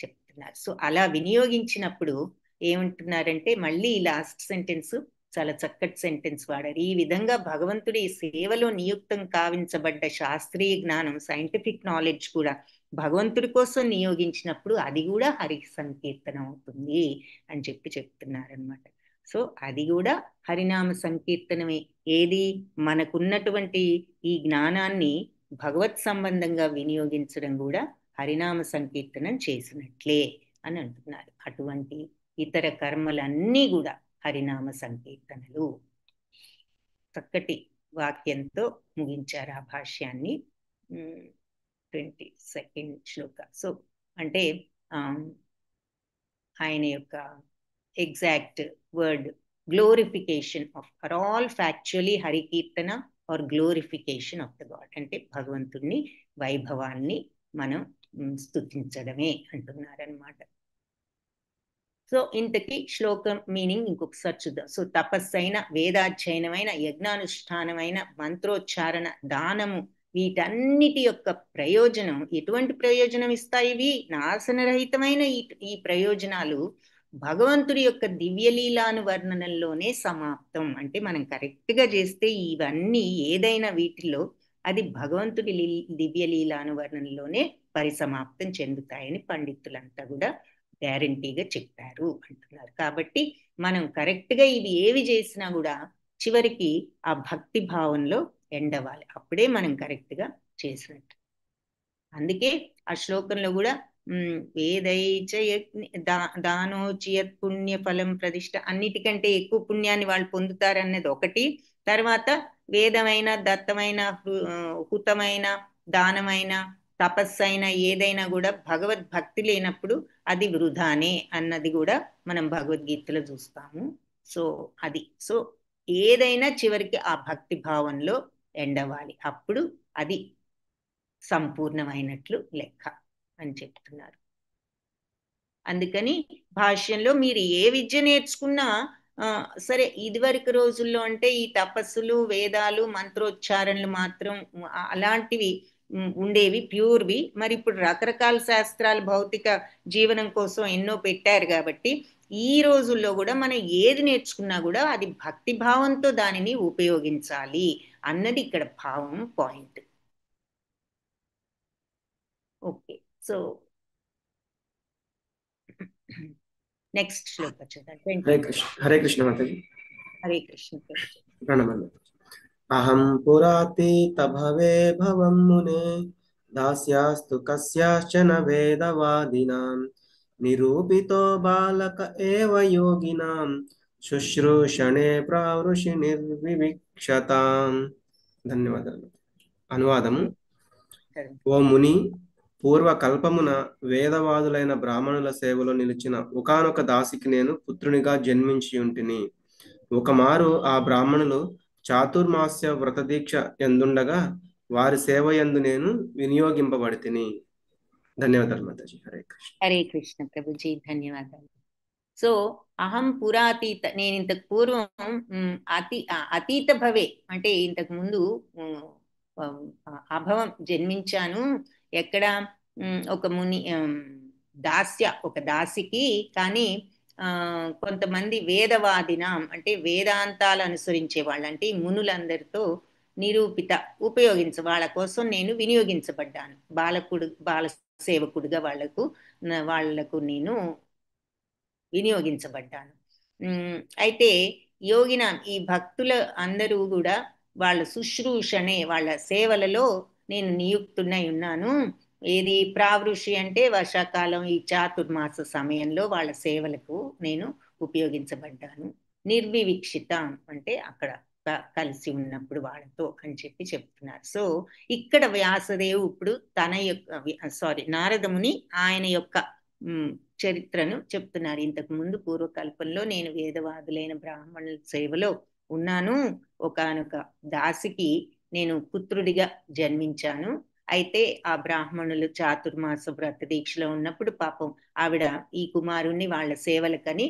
చెప్తున్నారు. సో అలా వినియోగించినప్పుడు ఏమంటున్నారంటే మళ్ళీ లాస్ట్ సెంటెన్స్ చాలా చక్కటి సెంటెన్స్ వాడారు. ఈ విధంగా భగవంతుడి సేవలో నియుక్తం కావించబడ్డ శాస్త్రీయ జ్ఞానం, సైంటిఫిక్ నాలెడ్జ్ కూడా భగవంతుడి కోసం నియోగించినప్పుడు అది కూడా హరి సంకీర్తనం అవుతుంది అని చెప్తున్నారనమాట. సో అది కూడా హరినామ సంకీర్తనమే. ఏది మనకున్నటువంటి ఈ జ్ఞానాన్ని భగవత్ సంబంధంగా వినియోగించడం కూడా హరినామ సంకీర్తనం చేసినట్లే అని అంటున్నారు. అటువంటి ఇతర కర్మలన్నీ కూడా హరినామ సంకీర్తనలు. చక్కటి వాక్యంతో ముగించారు ఆ భాష్యాన్ని. 22nd శ్లోక. సో అంటే ఆయన యొక్క exact word glorification of or ఆల్ ఫ్యాక్చువలీ హరికీర్తన or glorification of the god. అంటే భగవంతుడిని, వైభవాన్ని మనం స్తుతించడమే అంటున్నారనమాట. సో ఇంతకీ శ్లోకం మీనింగ్ ఇంకొకసారి చూద్దాం. సో తపస్సైన, వేదాధ్యయనమైన, యజ్ఞానుష్ఠానమైన, మంత్రోచ్చారణ, దానము, వీటన్నిటి యొక్క ప్రయోజనం, ఎటువంటి ప్రయోజనం ఇస్తాయి ఇవి? నాశనరహితమైన ఈ ప్రయోజనాలు భగవంతుడి యొక్క దివ్యలీలాను వర్ణనలోనే సమాప్తం. అంటే మనం కరెక్ట్గా చేస్తే ఇవన్నీ ఏదైనా వీటిలో అది భగవంతుడి దివ్యలీలాను వర్ణనలోనే పరిసమాప్తం చెందుతాయని పండితులంతా కూడా గ్యారంటీగా చెప్పారు అంటున్నారు. కాబట్టి మనం కరెక్ట్గా ఇవి ఏవి చేసినా కూడా చివరికి ఆ భక్తి భావంలో ఎండవాలి, అప్పుడే మనం కరెక్ట్గా చేసినట్టు. అందుకే ఆ శ్లోకంలో కూడా వేదైచ దానోచియత్ పుణ్య ఫలం ప్రతిష్ట, అన్నిటికంటే ఎక్కువ పుణ్యాన్ని వాళ్ళు పొందుతారన్నది ఒకటి. తర్వాత వేదమైన, దత్తమైన, హుతమైన, దానమైన, తపస్సైన ఏదైనా కూడా భగవద్భక్తి లేనప్పుడు అది వృధానే అన్నది కూడా మనం భగవద్గీతలో చూస్తాము. సో ఏదైనా చివరికి ఆ భక్తి భావంలో ఎండవాలి, అప్పుడు అది సంపూర్ణమైనట్లు లెక్క అని చెప్తున్నారు. అందుకని భాష్యంలో మీరు ఏ విద్య నేర్చుకున్నా సరే, ఇదివరకు రోజుల్లో అంటే ఈ తపస్సులు, వేదాలు, మంత్రోచ్చారణలు మాత్రం అలాంటివి ఉండేవి, ప్యూర్వి. మరి ఇప్పుడు రకరకాల శాస్త్రాలు భౌతిక జీవనం కోసం ఎన్నో పెట్టారు. కాబట్టి ఈ రోజుల్లో కూడా మనం ఏది నేర్చుకున్నా కూడా అది భక్తి భావంతో దానిని ఉపయోగించాలి అన్నది ఇక్కడ భావం పాయింట్. ఓకే, సో నెక్స్ట్ శ్లోక చదవండి. హరే కృష్ణ మాతాజీ. హరే కృష్ణ. ప్రణామాలు. అహం పురాతీత భవే భవం మునే దాస్యాస్తు కస్యాశ్చన వేదవాదినాం నిరూపితో బాలక ఏవ యోగినాం శుశ్రూషణే ప్రావృషి నిర్వివిక్షతాం. ధన్యవాదాలు. అనువాదము. ఓ ముని, పూర్వకల్పమున వేదవాదులైన బ్రాహ్మణుల సేవలో నిలిచిన ఒకానొక దాసికి నేను పుత్రునిగా జన్మించి ఉంటిని. ఒకమారు ఆ బ్రాహ్మణులు చాతుర్మాస్య వ్రతదీక్ష ఎందుండగా వారి సేవ యందు నేను వినియోగింపబడితిని. ధన్యవాదాలు మాతాజీ. హరే కృష్ణ. హరే కృష్ణ ప్రభుజీ, ధన్యవాదాలు. సో అహం పురాతీత, నేను ఇంతకు పూర్వం అతీత భవే అంటే ఇంతకు ముందు అభవం జన్మించాను. ఎక్కడ? ఒక ముని దాస్య, ఒక దాసికి. కానీ కొంతమంది వేదవాదినాం అంటే వేదాంతాలు అనుసరించే వాళ్ళు, అంటే మునులందరితో నిరూపిత వాళ్ళ కోసం నేను వినియోగించబడ్డాను. బాల సేవకుడుగా వాళ్లకు నేను వినియోగించబడ్డాను. అయితే యోగిన ఈ భక్తుల అందరూ కూడా వాళ్ళ శుశ్రూషణే, వాళ్ళ సేవలలో నేను నియుక్తున్నై ఉన్నాను. ఏది? ప్రావృషి అంటే వర్షాకాలం ఈ చాతుర్మాస సమయంలో వాళ్ళ సేవలకు నేను ఉపయోగించబడ్డాను. నిర్వివిక్షిత అంటే అక్కడ కలిసి ఉన్నప్పుడు వాళ్ళతో అని చెప్తున్నారు. సో ఇక్కడ వ్యాసదేవు ఇప్పుడు తన యొక్క నారదముని ఆయన యొక్క చరిత్రను చెప్తున్నారు. ఇంతకు ముందు పూర్వకల్పంలో నేను వేదవాదులైన బ్రాహ్మణుల సేవలో ఉన్నాను. ఒకానొక దాసికి నేను పుత్రుడిగా జన్మించాను. అయితే ఆ బ్రాహ్మణులు చాతుర్మాస వ్రత దీక్షలో ఉన్నప్పుడు పాపం ఆవిడ ఈ కుమారుణ్ణి వాళ్ళ సేవలకని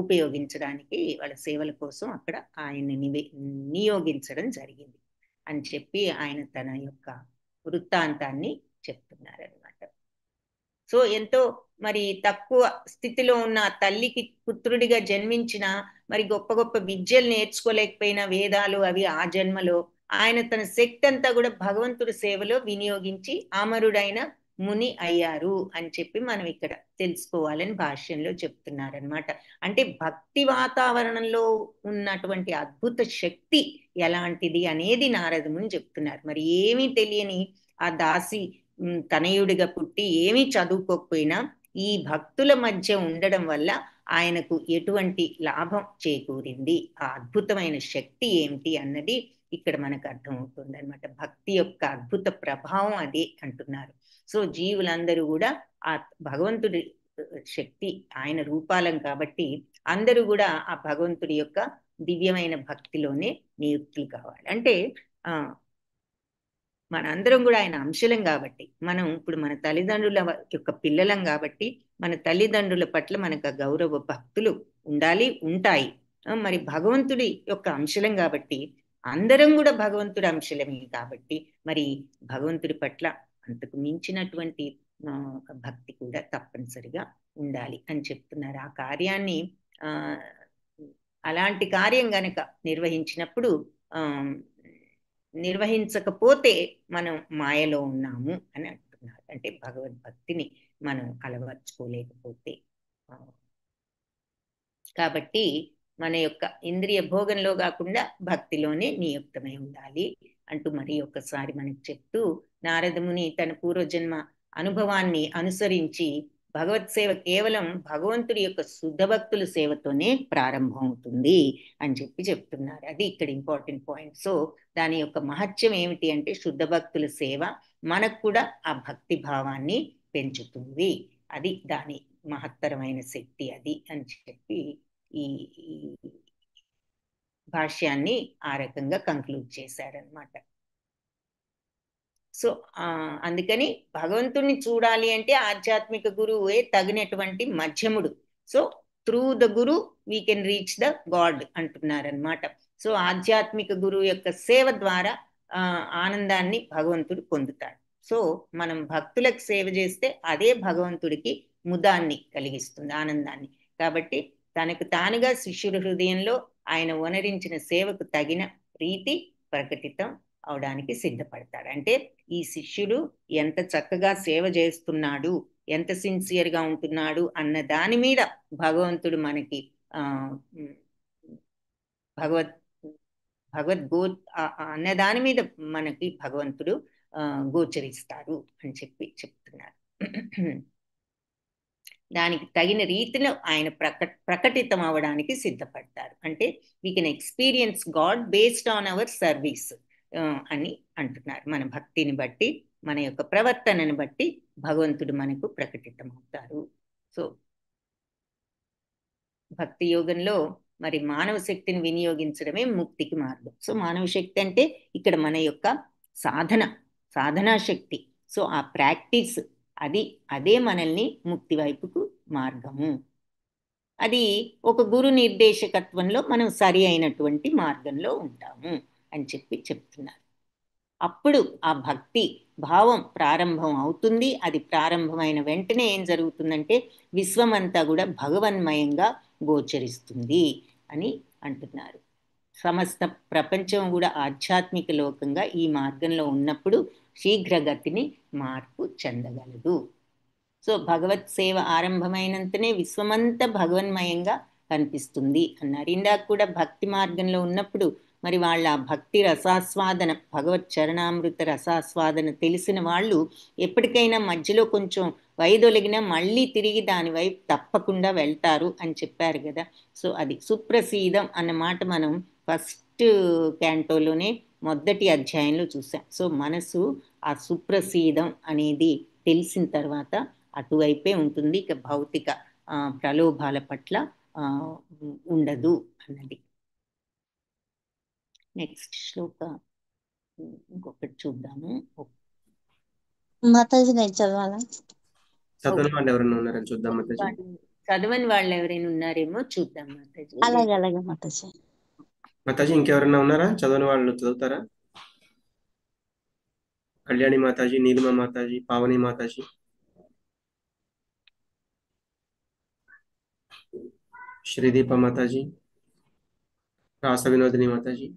ఉపయోగించడానికి, వాళ్ళ సేవల కోసం అక్కడ ఆయన్ని నియోగించడం జరిగింది అని చెప్పి ఆయన తన యొక్క వృత్తాంతాన్ని చెప్తున్నారనమాట. సో ఎంతో మరి తక్కువ స్థితిలో ఉన్న తల్లికి పుత్రుడిగా జన్మించిన, మరి గొప్ప గొప్ప విద్యలు నేర్చుకోలేకపోయిన, వేదాలు అవి ఆ జన్మలో ఆయన తన శక్తి అంతా కూడా భగవంతుడి సేవలో వినియోగించి అమరుడైన ముని అయ్యారు అని చెప్పి మనం ఇక్కడ తెలుసుకోవాలని భాష్యంలో చెప్తున్నారనమాట. అంటే భక్తి వాతావరణంలో ఉన్నటువంటి అద్భుత శక్తి ఎలాంటిది అనేది నారదముని చెప్తున్నారు. మరి ఏమీ తెలియని ఆ దాసి తనయుడిగా పుట్టి ఏమీ చదువుకోకపోయినా ఈ భక్తుల మధ్య ఉండడం వల్ల ఆయనకు ఎటువంటి లాభం చేకూరింది, ఆ అద్భుతమైన శక్తి ఏమిటి అన్నది ఇక్కడ మనకు అర్థమవుతుంది అనమాట. భక్తి యొక్క అద్భుత ప్రభావం అదే అంటున్నారు. సో జీవులందరూ కూడా ఆ భగవంతుడి శక్తి ఆయన రూపాలం కాబట్టి అందరూ కూడా ఆ భగవంతుడి యొక్క దివ్యమైన భక్తిలోనే నియుక్తులు కావాలి. అంటే మనందరం కూడా ఆయన అంశలం కాబట్టి, మనం ఇప్పుడు మన తల్లిదండ్రుల యొక్క పిల్లలం కాబట్టి మన తల్లిదండ్రుల పట్ల మనకు గౌరవ భక్తులు ఉండాలి, ఉంటాయి. మరి భగవంతుడి యొక్క అంశలం కాబట్టి అందరం కూడా భగవంతుడి అంశలమే కాబట్టి మరి భగవంతుడి పట్ల అంతకు మించినటువంటి భక్తి కూడా తప్పనిసరిగా ఉండాలి అని చెప్తున్నారు. ఆ కార్యాన్ని అలాంటి కార్యం గనక నిర్వహించినప్పుడు నిర్వహించకపోతే మనం మాయలో ఉన్నాము అని అంటున్నారు. అంటే భగవద్భక్తిని మనం అలవర్చుకోలేకపోతే. కాబట్టి మన యొక్క ఇంద్రియ భోగంలో కాకుండా భక్తిలోనే నియుక్తమై ఉండాలి అంటూ మరి ఒక్కసారి మనకు చెప్తూ, నారదముని తన పూర్వజన్మ అనుభవాన్ని అనుసరించి భగవత్ సేవ కేవలం భగవంతుడి యొక్క శుద్ధ భక్తుల సేవతోనే ప్రారంభం అవుతుంది అని చెప్తున్నారు. అది ఇక్కడ ఇంపార్టెంట్ పాయింట్. సో దాని యొక్క మహత్యం ఏమిటి అంటే, శుద్ధ భక్తుల సేవ మనకు కూడా ఆ భక్తి భావాన్ని పెంచుతుంది. అది దాని మహత్తరమైన శక్తి అది అని చెప్పి ఈ భాష్యాన్ని ఆ రకంగా కంక్లూడ్ చేశారనమాట. సో అందుకని భగవంతుణ్ణి చూడాలి అంటే ఆధ్యాత్మిక గురువే తగినటువంటి మధ్యముడు. So through the guru we can reach the god అంటున్నారనమాట. సో ఆధ్యాత్మిక గురువు యొక్క సేవ ద్వారా ఆనందాన్ని భగవంతుడు పొందుతాడు. సో మనం భక్తులకు సేవ చేస్తే అదే భగవంతుడికి ముదాన్ని కలిగిస్తుంది, ఆనందాన్ని. కాబట్టి తనకు తానుగా శిష్యుడి హృదయంలో ఆయన వనరించిన సేవకు తగిన ప్రీతి ప్రకటితం అవడానికి సిద్ధపడతాడు. అంటే ఈ శిష్యుడు ఎంత చక్కగా సేవ చేస్తున్నాడు, ఎంత సిన్సియర్గా ఉంటున్నాడు అన్న దాని మీద భగవంతుడు మనకి అన్న దాని మీద మనకి భగవంతుడు గోచరిస్తాడు అని చెప్తున్నారు. దానికి తగిన రీతిలో ఆయన ప్రకటితం అవడానికి సిద్ధపడతారు. అంటే we can experience God based on our service అని అంటున్నారు. మన భక్తిని బట్టి, మన యొక్క ప్రవర్తనని బట్టి భగవంతుడు మనకు ప్రకటితం అవుతారు. సో భక్తి యోగంలో మరి మానవ శక్తిని వినియోగించడమే ముక్తికి మార్గం. సో మానవ శక్తి అంటే ఇక్కడ మన యొక్క సాధనా శక్తి. సో ఆ ప్రాక్టీస్ అదే మనల్ని ముక్తి వైపుకు మార్గము. అది ఒక గురు నిర్దేశకత్వంలో మనం సరి అయినటువంటి మార్గంలో ఉంటాము అని చెప్తున్నారు. అప్పుడు ఆ భక్తి భావం ప్రారంభం అవుతుంది. అది ప్రారంభమైన వెంటనే ఏం జరుగుతుందంటే విశ్వమంతా కూడా భగవన్మయంగా గోచరిస్తుంది అని అంటున్నారు. సమస్త ప్రపంచం కూడా ఆధ్యాత్మిక లోకంగా ఈ మార్గంలో ఉన్నప్పుడు శీఘ్రగతిని మార్పు చెందగలదు. సో భగవత్ సేవ ఆరంభమైనంతనే విశ్వమంతా భగవన్మయంగా కనిపిస్తుంది అన్నారు. ఇందాక కూడా భక్తి మార్గంలో ఉన్నప్పుడు మరి వాళ్ళ భక్తి రసాస్వాదన, భగవత్ చరణామృత రసాస్వాదన తెలిసిన వాళ్ళు ఎప్పటికైనా మధ్యలో కొంచెం వైదొలిగినా మళ్ళీ తిరిగి దాని వైపు తప్పకుండా వెళ్తారు అని చెప్పారు కదా. సో అది సుప్రసీదం అన్నమాట మనం ఫస్ట్ క్యాంటోలోనే మొదటి అధ్యాయంలో చూసాం. సో మనసు ఆ సుప్రసీదం అనేది తెలిసిన తర్వాత అటువైపే ఉంటుంది, ఇక భౌతిక ప్రలోభాల పట్ల ఉండదు అన్నది. నెక్స్ట్ శ్లోక ఇంకొకటి చూద్దాము. మాతాజీ నేను చదవాలా? చదవని వాళ్ళు ఎవరైనా ఉన్నారని చూద్దాం మాతాజీ. చదవని వాళ్ళు ఎవరైనా ఉన్నారేమో చూద్దాం మాతాజీ. అలాగే మాతాజీ. మాతాజీ ఇంకెవరైనా ఉన్నారా చదవని వాళ్ళు? చదువుతారా? కళ్యాణి మాతాజీ, నీలిమ మాతాజీ, పావని మాతాజీ, శ్రీదీప మాతాజీ, రాస వినోదిని మాతాజీ,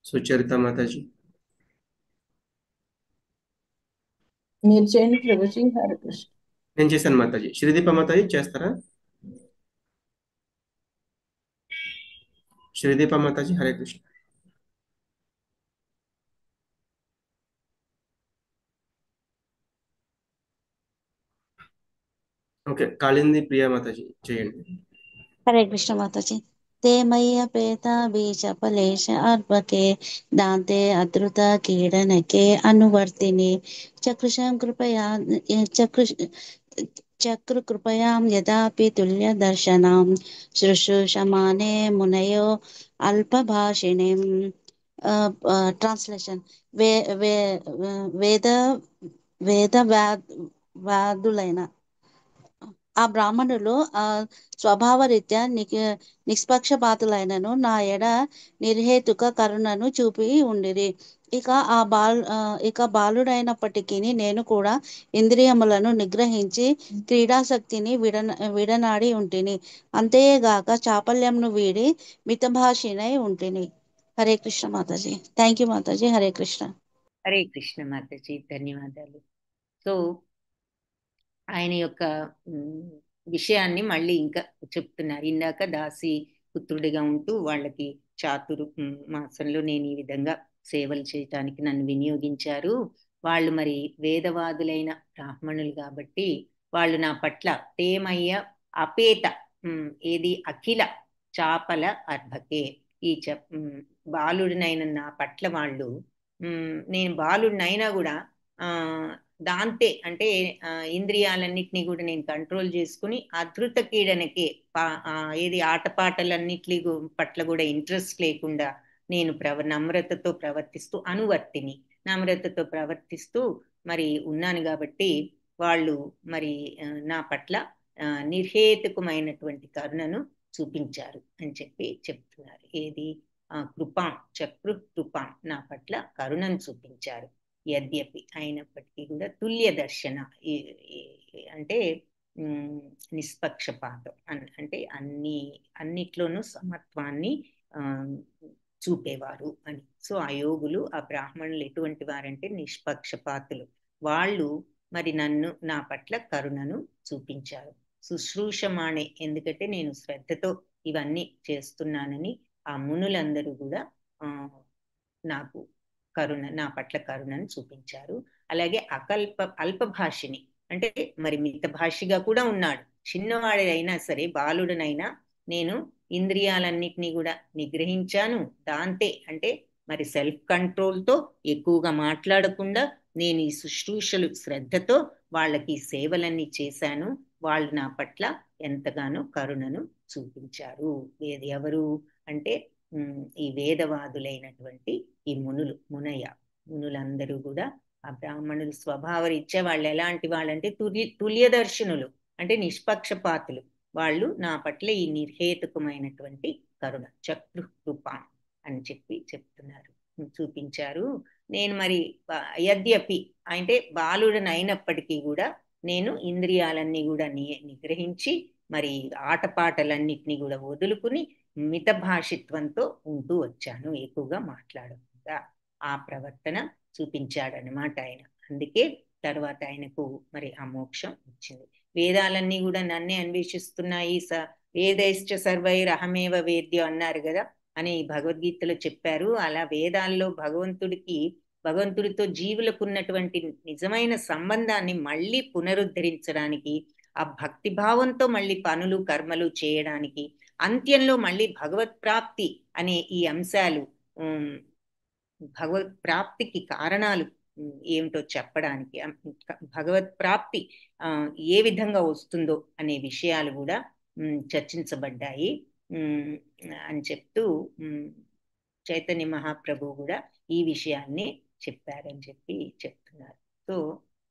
సుచరిత మాతాజీ. మీరు చేయండి ప్రభుజీ. హరే కృష్ణ. నేను చేశాను మాతాజీ. శ్రీదీప మాతాజీ చేస్తారా? శ్రీదీప మాతాజీ హరే కృష్ణ. ఓకే, కాళింది ప్రియా మాతాజీ చేయండి. హరే కృష్ణ మాతాజీ. ते मय्यपेता बीजफलेश अर्पके दान्ते अद्रुत कीडनके अनुवर्तिनि चकृषं कृपया चक्रुकृपयां यदापि तुल्यदर्शनां शुश्रूषमाणे मुनयो अल्पभाषिणीं. ట్రాన్స్లేషన్ వేద వాదులైన ఆ బ్రాహ్మణులు స్వభావరీత్యా నిష్పక్షపాతులైనను నా ఎడ నిర్హేతుక కరుణను చూపి ఉండిరి. ఇక బాలుడైనప్పటికీ నేను కూడా ఇంద్రియములను నిగ్రహించి క్రీడాశక్తిని విడనాడి ఉంటిని. అంతేగాక చాపల్యంను వీడి మితభాషినై ఉంటిని. హరే కృష్ణ మాతాజీ. థ్యాంక్ యూ మాతాజీ. హరే కృష్ణ. హరే కృష్ణ మాతాజీ, ధన్యవాదాలు. సో ఆయన యొక్క విషయాన్ని మళ్ళీ ఇంకా చెప్తున్నారు. ఇందాక దాసి పుత్రుడిగా ఉంటూ వాళ్ళకి మాసంలో నేను ఈ విధంగా సేవలు చేయటానికి నన్ను వినియోగించారు. వాళ్ళు మరి వేదవాదులైన బ్రాహ్మణులు కాబట్టి వాళ్ళు నా పట్ల తేమయ్య అపేత ఏది అఖిల చాపల అర్భకే, ఈ బాలుడినైన నా పట్ల వాళ్ళు నేను బాలుడినైనా కూడా దాంతే అంటే ఇంద్రియాలన్నిటినీ కూడా నేను కంట్రోల్ చేసుకుని అధృత కీడనకే ఏది ఆటపాటలన్నిటి పట్ల కూడా ఇంట్రెస్ట్ లేకుండా నేను నమ్రతతో ప్రవర్తిస్తూ నమ్రతతో ప్రవర్తిస్తూ మరి ఉన్నాను. కాబట్టి వాళ్ళు మరి నా పట్ల నిర్హేతుకమైనటువంటి కరుణను చూపించారు అని చెప్పి చెప్తున్నారు. ఏది కృపాం నా పట్ల కరుణను చూపించారు. యద్యపి అయినప్పటికీ కూడా తుల్య దర్శన అంటే నిష్పక్షపాతం అంటే అన్నిట్లోనూ సమత్వాన్ని చూపేవారు అని. సో ఆ యోగులు, ఆ బ్రాహ్మణులు ఎటువంటి వారంటే నిష్పక్షపాతులు. వాళ్ళు మరి నా పట్ల కరుణను చూపించారు. శుశ్రూషమాణే, ఎందుకంటే నేను శ్రద్ధతో ఇవన్నీ చేస్తున్నానని ఆ మునులందరూ కూడా నా పట్ల కరుణను చూపించారు. అలాగే అల్పభాషిని అంటే మరి మితభాషిగా కూడా ఉన్నాడు. చిన్నవాడైనా సరే, బాలుడనైనా నేను ఇంద్రియాలన్నిటినీ కూడా నిగ్రహించాను. దాంతే అంటే మరి సెల్ఫ్ కంట్రోల్తో ఎక్కువగా మాట్లాడకుండా నేను ఈ శుశ్రూషలు శ్రద్ధతో వాళ్ళకి సేవలన్నీ చేశాను. వాళ్ళు నా పట్ల ఎంతగానో కరుణను చూపించారు. ఎవరు అంటే ఈ వేదవాదులైనటువంటి ఈ మునులందరూ కూడా ఆ బ్రాహ్మణులు స్వభావరీత్యా వాళ్ళు ఎలాంటి వాళ్ళంటే తుల్యదర్శనులు అంటే నిష్పక్షపాతులు. వాళ్ళు నా పట్ల ఈ నిర్హేతుకమైనటువంటి కరుణ చక్రుకృపాం అని చెప్పి చూపించారు. నేను మరి యద్యపి అంటే బాలుడనైనప్పటికీ కూడా నేను ఇంద్రియాలన్నీ కూడా నిగ్రహించి మరి ఆటపాటలన్నిటినీ కూడా వదులుకుని మితభాషిత్వంతో ఉంటూ వచ్చాను, ఎక్కువగా మాట్లాడకుండా. ఆ ప్రవర్తన చూపించాడనమాట ఆయన. అందుకే తర్వాత ఆయనకు మరి ఆ మోక్షం వచ్చింది. వేదాలన్నీ కూడా నన్నే అన్వేషిస్తున్నాయి, వేదైశ్చ సర్వైరహమేవ వేద్యం అన్నారు కదా అని భగవద్గీతలో చెప్పారు. అలా వేదాల్లో భగవంతుడితో జీవులకు ఉన్నటువంటి నిజమైన సంబంధాన్ని మళ్ళీ పునరుద్ధరించడానికి, ఆ భక్తి భావంతో మళ్ళీ పనులు కర్మలు చేయడానికి, అంత్యంలో మళ్ళీ భగవత్ ప్రాప్తి అనే ఈ అంశాలు, భగవత్ ప్రాప్తికి కారణాలు ఏమిటో చెప్పడానికి, భగవత్ ప్రాప్తి ఏ విధంగా వస్తుందో అనే విషయాలు కూడా చర్చించబడ్డాయి అని చెప్తూ చైతన్య మహాప్రభు కూడా ఈ విషయాన్ని చెప్పారని చెప్పి చెప్తున్నారు. సో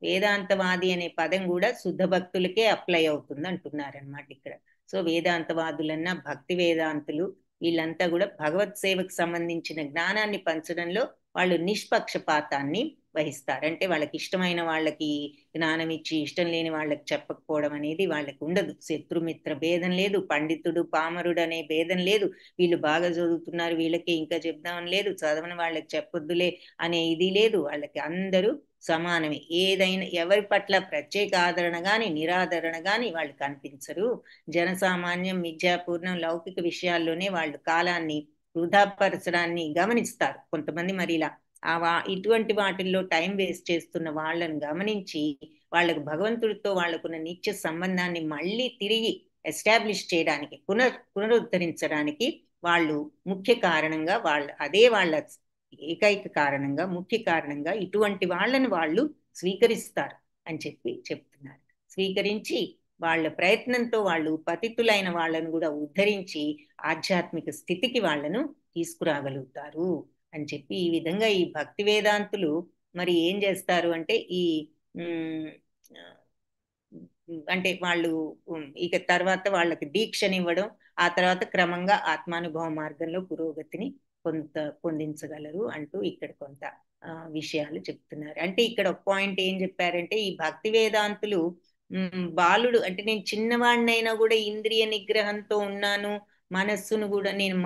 వేదాంతవాది అనే పదం కూడా శుద్ధ భక్తులకే అప్లై అవుతుంది అంటున్నారనమాట ఇక్కడ. సో వేదాంతవాదులన్నా భక్తి వేదాంతులు వీళ్ళంతా కూడా భగవత్ సేవకు సంబంధించిన జ్ఞానాన్ని పంచడంలో వాళ్ళు నిష్పక్షపాతాన్ని వహిస్తారు. అంటే వాళ్ళకి ఇష్టమైన వాళ్ళకి జ్ఞానం ఇచ్చి ఇష్టం లేని వాళ్ళకి చెప్పకపోవడం అనేది వాళ్ళకి ఉండదు. శత్రుమిత్ర భేదం లేదు, పండితుడు పామరుడు అనే భేదం లేదు. వీళ్ళు బాగా చదువుతున్నారు వీళ్ళకి ఇంకా చెప్దామని లేదు, చదవని వాళ్ళకి చెప్పొద్దులే అనే ఇది లేదు. వాళ్ళకి అందరూ సమానమే. ఏదైనా ఎవరి పట్ల ప్రత్యేక ఆదరణ గాని నిరాదరణ గాని వాళ్ళు కనిపించరు. జనసామాన్యం మిథ్యాపూర్ణం లౌకిక విషయాల్లోనే వాళ్ళు కాలాన్ని వృధాపరచడాన్ని గమనిస్తారు. కొంతమంది మరి ఇలా ఇటువంటి వాటిల్లో టైం వేస్ట్ చేస్తున్న వాళ్ళని గమనించి వాళ్ళకు భగవంతుడితో వాళ్ళకున్న నిత్య సంబంధాన్ని మళ్ళీ తిరిగి ఎస్టాబ్లిష్ చేయడానికి, పునరుద్ధరించడానికి వాళ్ళు ముఖ్య కారణంగా వాళ్ళ ఏకైక కారణంగా ముఖ్య కారణంగా ఇటువంటి వాళ్ళని వాళ్ళు స్వీకరిస్తారు అని చెప్పి చెప్తున్నారు. స్వీకరించి వాళ్ళ ప్రయత్నంతో వాళ్ళు పతితులైన వాళ్ళను కూడా ఉద్ధరించి ఆధ్యాత్మిక స్థితికి వాళ్ళను తీసుకురాగలుగుతారు అని చెప్పి, ఈ విధంగా ఈ భక్తి వేదాంతులు మరి ఏం చేస్తారు అంటే ఈ అంటే వాళ్ళు ఇక తర్వాత వాళ్ళకి దీక్షనివ్వడం, ఆ తర్వాత క్రమంగా ఆత్మానుభవ మార్గంలో పురోగతిని పొందించగలరు అంటూ ఇక్కడ కొంత విషయాలు చెప్తున్నారు. అంటే ఇక్కడ ఒక పాయింట్ ఏం చెప్పారంటే, ఈ భక్తి వేదాంతులు బాలుడు అంటే నేను చిన్నవాడినైనా కూడా ఇంద్రియ నిగ్రహంతో ఉన్నాను, మనస్సును కూడా నేను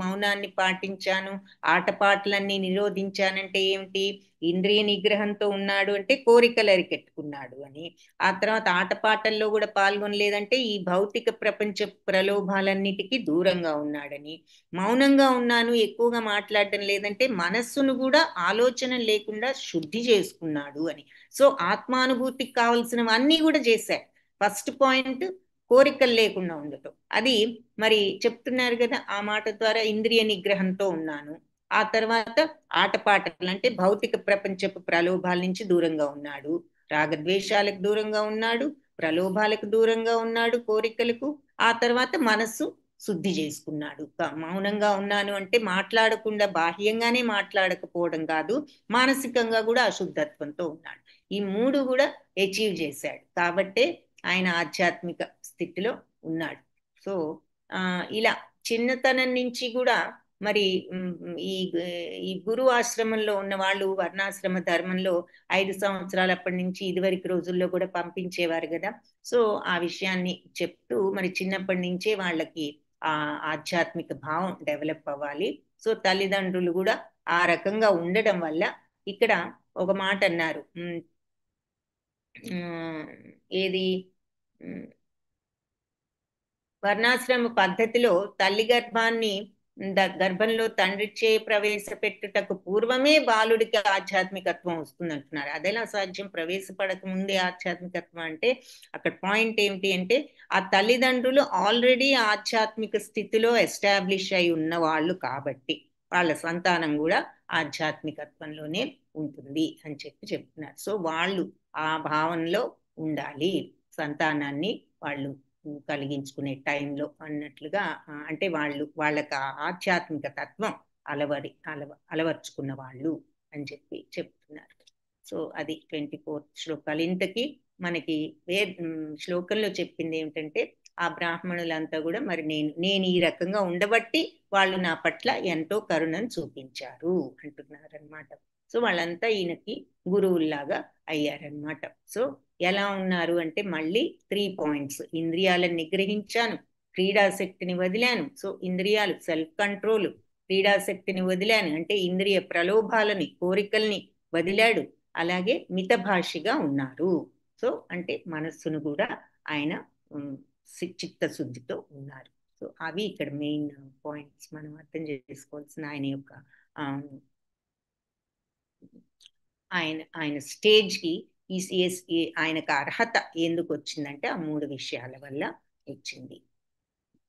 మౌనాన్ని పాటించాను, ఆటపాటలన్నీ నిరోధించానంటే ఏమిటి? ఇంద్రియ నిగ్రహంతో ఉన్నాడు అంటే కోరికలు అరికెట్టుకున్నాడు అని. ఆ తర్వాత ఆటపాటల్లో కూడా పాల్గొనలేదంటే ఈ భౌతిక ప్రపంచ ప్రలోభాలన్నిటికీ దూరంగా ఉన్నాడని. మౌనంగా ఉన్నాను, ఎక్కువగా మాట్లాడడం లేదంటే మనస్సును కూడా ఆలోచన లేకుండా శుద్ధి చేసుకున్నాడు అని. సో ఆత్మానుభూతికి కావలసినవన్నీ కూడా చేశారు. ఫస్ట్ పాయింట్ కోరికలు లేకుండా ఉండటం. అది మరి చెప్తున్నారు కదా ఆ మాట ద్వారా, ఇంద్రియ నిగ్రహంతో ఉన్నాను. ఆ తర్వాత ఆటపాటలు అంటే భౌతిక ప్రపంచపు ప్రలోభాల నుంచి దూరంగా ఉన్నాడు, రాగద్వేషాలకు దూరంగా ఉన్నాడు, ప్రలోభాలకు దూరంగా ఉన్నాడు, కోరికలకు. ఆ తర్వాత మనస్సు శుద్ధి చేసుకున్నాడు. మౌనంగా ఉన్నాను అంటే మాట్లాడకుండా, బాహ్యంగానే మాట్లాడకపోవడం కాదు, మానసికంగా కూడా అశుద్ధత్వంతో ఉన్నాడు. ఈ మూడు కూడా అచీవ్ చేశాడు కాబట్టే ఆయన ఆధ్యాత్మిక స్థితిలో ఉన్నాడు. సో ఇలా చిన్నతనం నుంచి కూడా మరి ఈ గురు ఆశ్రమంలో ఉన్న వాళ్ళు వర్ణాశ్రమ ధర్మంలో 5 సంవత్సరాలు అప్పటి నుంచి ఇదివరకు రోజుల్లో కూడా పంపించేవారు కదా. సో ఆ విషయాన్ని చెప్తూ మరి చిన్నప్పటి నుంచే వాళ్ళకి ఆ ఆధ్యాత్మిక భావం డెవలప్ అవ్వాలి. సో తల్లిదండ్రులు కూడా ఆ రకంగా ఉండడం వల్ల ఇక్కడ ఒక మాట అన్నారు, ఏది వర్ణాశ్రమ పద్ధతిలో తల్లి గర్భంలో తండ్రి చే ప్రవేశపెట్టుటకు పూర్వమే బాలుడికి ఆధ్యాత్మికత్వం వస్తుంది అంటున్నారు. అదెలా సాధ్యం? ప్రవేశపడక ముందే ఆధ్యాత్మికత్వం అంటే అక్కడ పాయింట్ ఏమిటి అంటే, ఆ తల్లిదండ్రులు ఆల్రెడీ ఆధ్యాత్మిక స్థితిలో ఎస్టాబ్లిష్ అయి ఉన్న వాళ్ళు కాబట్టి వాళ్ళ సంతానం కూడా ఆధ్యాత్మికత్వంలోనే ఉంటుంది అని చెప్తున్నారు. సో వాళ్ళు ఆ భావనలో ఉండాలి, సంతానాన్ని వాళ్ళు కలిగించుకునే టైంలో అన్నట్లుగా. అంటే వాళ్ళకి ఆధ్యాత్మిక తత్వం అలవర్చుకున్న వాళ్ళు అని చెప్తున్నారు. సో అది 24th శ్లోకాలు. ఇంతకీ మనకి శ్లోకంలో చెప్పింది ఏమిటంటే, ఆ బ్రాహ్మణులంతా కూడా మరి నేను ఈ రకంగా ఉండబట్టి వాళ్ళు నా పట్ల ఎంతో కరుణను చూపించారు అంటున్నారనమాట. సో వాళ్ళంతా ఈయనకి గురువుల్లాగా అయ్యారనమాట. సో ఎలా ఉన్నారు అంటే మళ్ళీ 3 పాయింట్స్. ఇంద్రియాలను నిగ్రహించాను, క్రీడాశక్తిని వదిలాను. సో ఇంద్రియాలు సెల్ఫ్ కంట్రోల్, క్రీడాశక్తిని వదిలాను అంటే ఇంద్రియ ప్రలోభాలని, కోరికల్ని వదిలాడు. అలాగే మితభాషిగా ఉన్నారు. సో అంటే మనస్సును కూడా ఆయన చిత్తశుద్ధితో ఉన్నారు. సో అవి ఇక్కడ మెయిన్ పాయింట్స్ మనం అర్థం చేసుకోవాల్సిన ఆయన యొక్క ఆయన స్టేజ్కి ఆయనకు అర్హత ఎందుకు వచ్చిందంటే ఆ 3 విషయాల వల్ల వచ్చింది.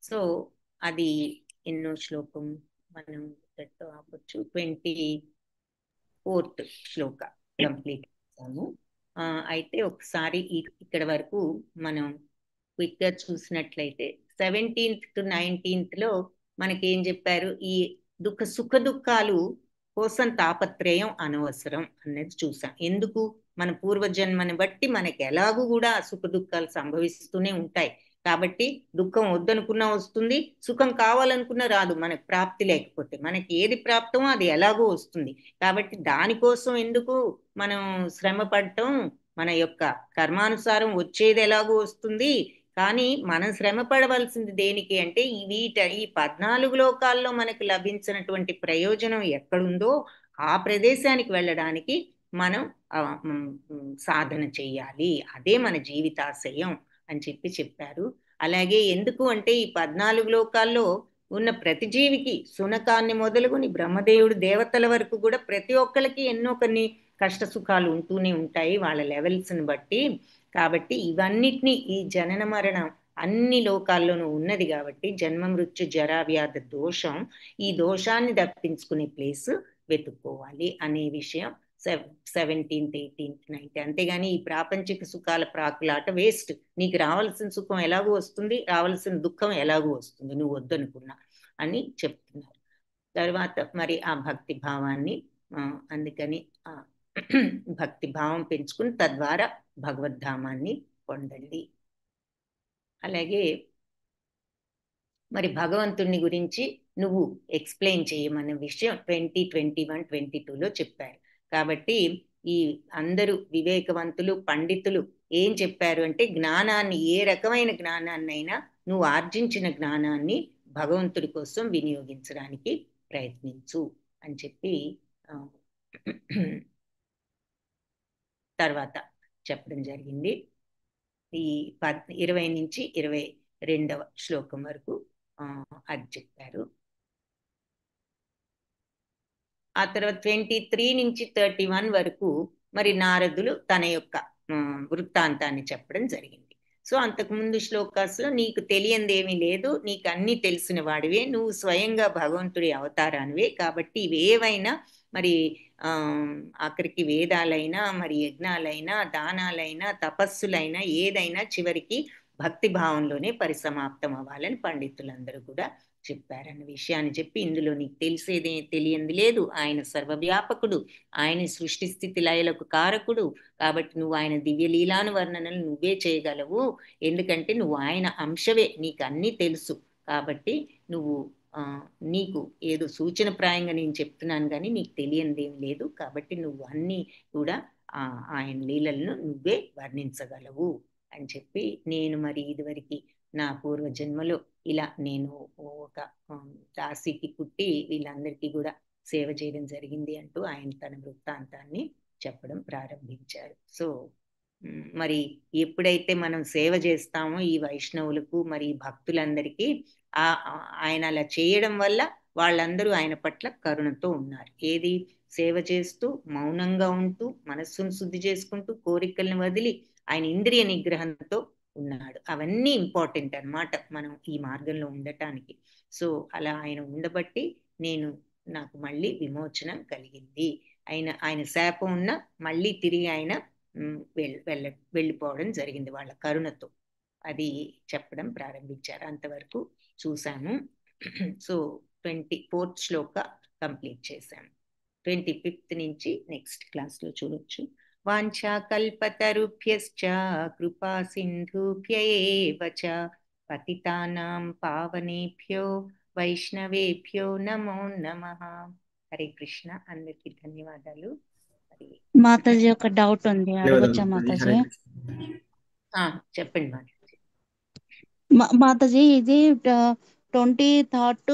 సో అది ఎన్నో శ్లోకం మనం ఆపొచ్చు. 24th శ్లోక కంప్లీట్ చేస్తాము. అయితే ఒకసారి ఇక్కడ వరకు మనం క్విక్ గా చూసినట్లయితే 17th to 19th మనకేం చెప్పారు? ఈ సుఖ దుఃఖాలు కోసం తాపత్రయం అనవసరం అన్నది చూసాం. ఎందుకు? మన పూర్వజన్మని బట్టి మనకి ఎలాగూ కూడా సుఖ దుఃఖాలు సంభవిస్తూనే ఉంటాయి. కాబట్టి దుఃఖం వద్దనుకున్నా వస్తుంది, సుఖం కావాలనుకున్నా రాదు. మనకు ప్రాప్తి లేకపోతే మనకి ఏది ప్రాప్తమో అది ఎలాగో వస్తుంది. కాబట్టి దానికోసం ఎందుకు మనం శ్రమ పడటం? మన యొక్క కర్మానుసారం వచ్చేది ఎలాగో వస్తుంది. కానీ మనం శ్రమ పడవలసింది దేనికి అంటే ఈ 14 లోకాల్లో మనకు లభించినటువంటి ప్రయోజనం ఎక్కడుందో ఆ ప్రదేశానికి వెళ్ళడానికి మనం సాధన చేయాలి. అదే మన జీవితాశయం అని చెప్పారు. అలాగే ఎందుకు అంటే ఈ 14 లోకాల్లో ఉన్న ప్రతి జీవికి, శునకాన్ని మొదలుకొని బ్రహ్మదేవుడు దేవతల వరకు కూడా ప్రతి ఒక్కరికి ఎన్నో కొన్ని కష్ట సుఖాలు ఉంటూనే ఉంటాయి వాళ్ళ లెవెల్స్ని బట్టి. కాబట్టి ఇవన్నిటినీ, ఈ జనన మరణం అన్ని లోకాల్లోనూ ఉన్నది కాబట్టి జన్మ మృత్యు జరా వ్యాధి దోషం, ఈ దోషాన్ని తప్పించుకునే ప్లేస్ వెతుక్కోవాలి అనే విషయం 17th, 18th, 19th. అంతేగాని ఈ ప్రాపంచిక సుఖాల ప్రాకులాట వేస్ట్. నీకు రావాల్సిన సుఖం ఎలాగో వస్తుంది, రావాల్సిన దుఃఖం ఎలాగో వస్తుంది నువ్వు వద్దనుకున్నా అని చెప్తున్నారు. తర్వాత మరి ఆ భక్తి భావాన్ని అందుకని భక్తి భావం పెంచుకుని తద్వారా భగవద్ధామాన్ని పొందండి. అలాగే మరి భగవంతుని గురించి నువ్వు ఎక్స్ప్లెయిన్ చేయమన్న విషయం 2021, 22లో చెప్పారు. కాబట్టి ఈ అందరూ వివేకవంతులు పండితులు ఏం చెప్పారు అంటే జ్ఞానాన్ని, ఏ రకమైన జ్ఞానాన్నైనా నువ్వు ఆర్జించిన జ్ఞానాన్ని భగవంతుడి కోసం వినియోగించడానికి ప్రయత్నించు అని చెప్పి తర్వాత చెప్పడం జరిగింది. ఈ 20 నుంచి 22వ శ్లోకం వరకు అది చెప్పారు. ఆ తర్వాత 23 నుంచి 31 వరకు మరి నారదులు తన యొక్క వృత్తాంతాన్ని చెప్పడం జరిగింది. సో అంతకుముందు శ్లోకాస్లో నీకు తెలియంది ఏమీ లేదు, నీకు అన్నీ తెలిసిన వాడివే, నువ్వు స్వయంగా భగవంతుడి అవతారానివే. కాబట్టి ఇవేవైనా మరి ఆఖరికి వేదాలైనా, మరి యజ్ఞాలైనా, దానాలైనా, తపస్సులైనా ఏదైనా చివరికి భక్తి భావంలోనే పరిసమాప్తం అవ్వాలని పండితులందరూ కూడా చెప్పారన్న విషయాన్ని చెప్పి, ఇందులో నీకు తెలిసేదే తెలియంది లేదు, ఆయన సర్వవ్యాపకుడు, ఆయన సృష్టి స్థితి లయలకు కారకుడు. కాబట్టి నువ్వు ఆయన దివ్య లీలాను వర్ణనలు నువ్వే చేయగలవు, ఎందుకంటే నువ్వు ఆయన అంశవే, నీకు అన్నీ తెలుసు. కాబట్టి నువ్వు నీకు ఏదో సూచనప్రాయంగా నేను చెప్తున్నాను కానీ నీకు తెలియందేం లేదు. కాబట్టి నువ్వు అన్నీ కూడా ఆయన లీలలను నువ్వే వర్ణించగలవు అని చెప్పి, నేను మరి ఇదివరకు నా పూర్వజన్మలో ఇలా నేను ఒక దాసికి పుట్టి వీళ్ళందరికీ కూడా సేవ చేయడం జరిగింది అంటూ ఆయన తన వృత్తాంతాన్ని చెప్పడం ప్రారంభించారు. సో మరి ఎప్పుడైతే మనం సేవ చేస్తామో ఈ వైష్ణవులకు, మరి భక్తులందరికీ ఆయన అలా చేయడం వల్ల వాళ్ళందరూ ఆయన పట్ల కరుణతో ఉన్నారు. ఏది సేవ చేస్తూ మౌనంగా ఉంటూ మనస్సును శుద్ధి చేసుకుంటూ కోరికల్ని వదిలి ఆయన ఇంద్రియ నిగ్రహంతో ఉన్నాడు. అవన్నీ ఇంపార్టెంట్ అన్నమాట మనం ఈ మార్గంలో ఉండటానికి. అలా ఆయన ఉండబట్టి నాకు మళ్ళీ విమోచనం కలిగింది. ఆయన శాపం ఉన్న మళ్ళీ తిరిగి ఆయన వెళ్ళిపోవడం జరిగింది వాళ్ళ కరుణతో. అది చెప్పడం ప్రారంభించారు. అంతవరకు చూసాము. 24th శ్లోక కంప్లీట్ చేశాము. 25th నుంచి నెక్స్ట్ క్లాస్లో చూడొచ్చు. వాంఛాకల్పతరుభ్యశ్చ కృపా సింధుభ్య ఏవ చ పతితానాం పావనేభ్యో వైష్ణవేభ్యో నమో నమః. హరే కృష్ణ. అందరికీ ధన్యవాదాలు. మాతాజీ ఒక డౌట్ ఉంది, అడగచ్చా మాతాజీ? చెప్పండి మాతాజీ. మాతాజీ ఇది 23rd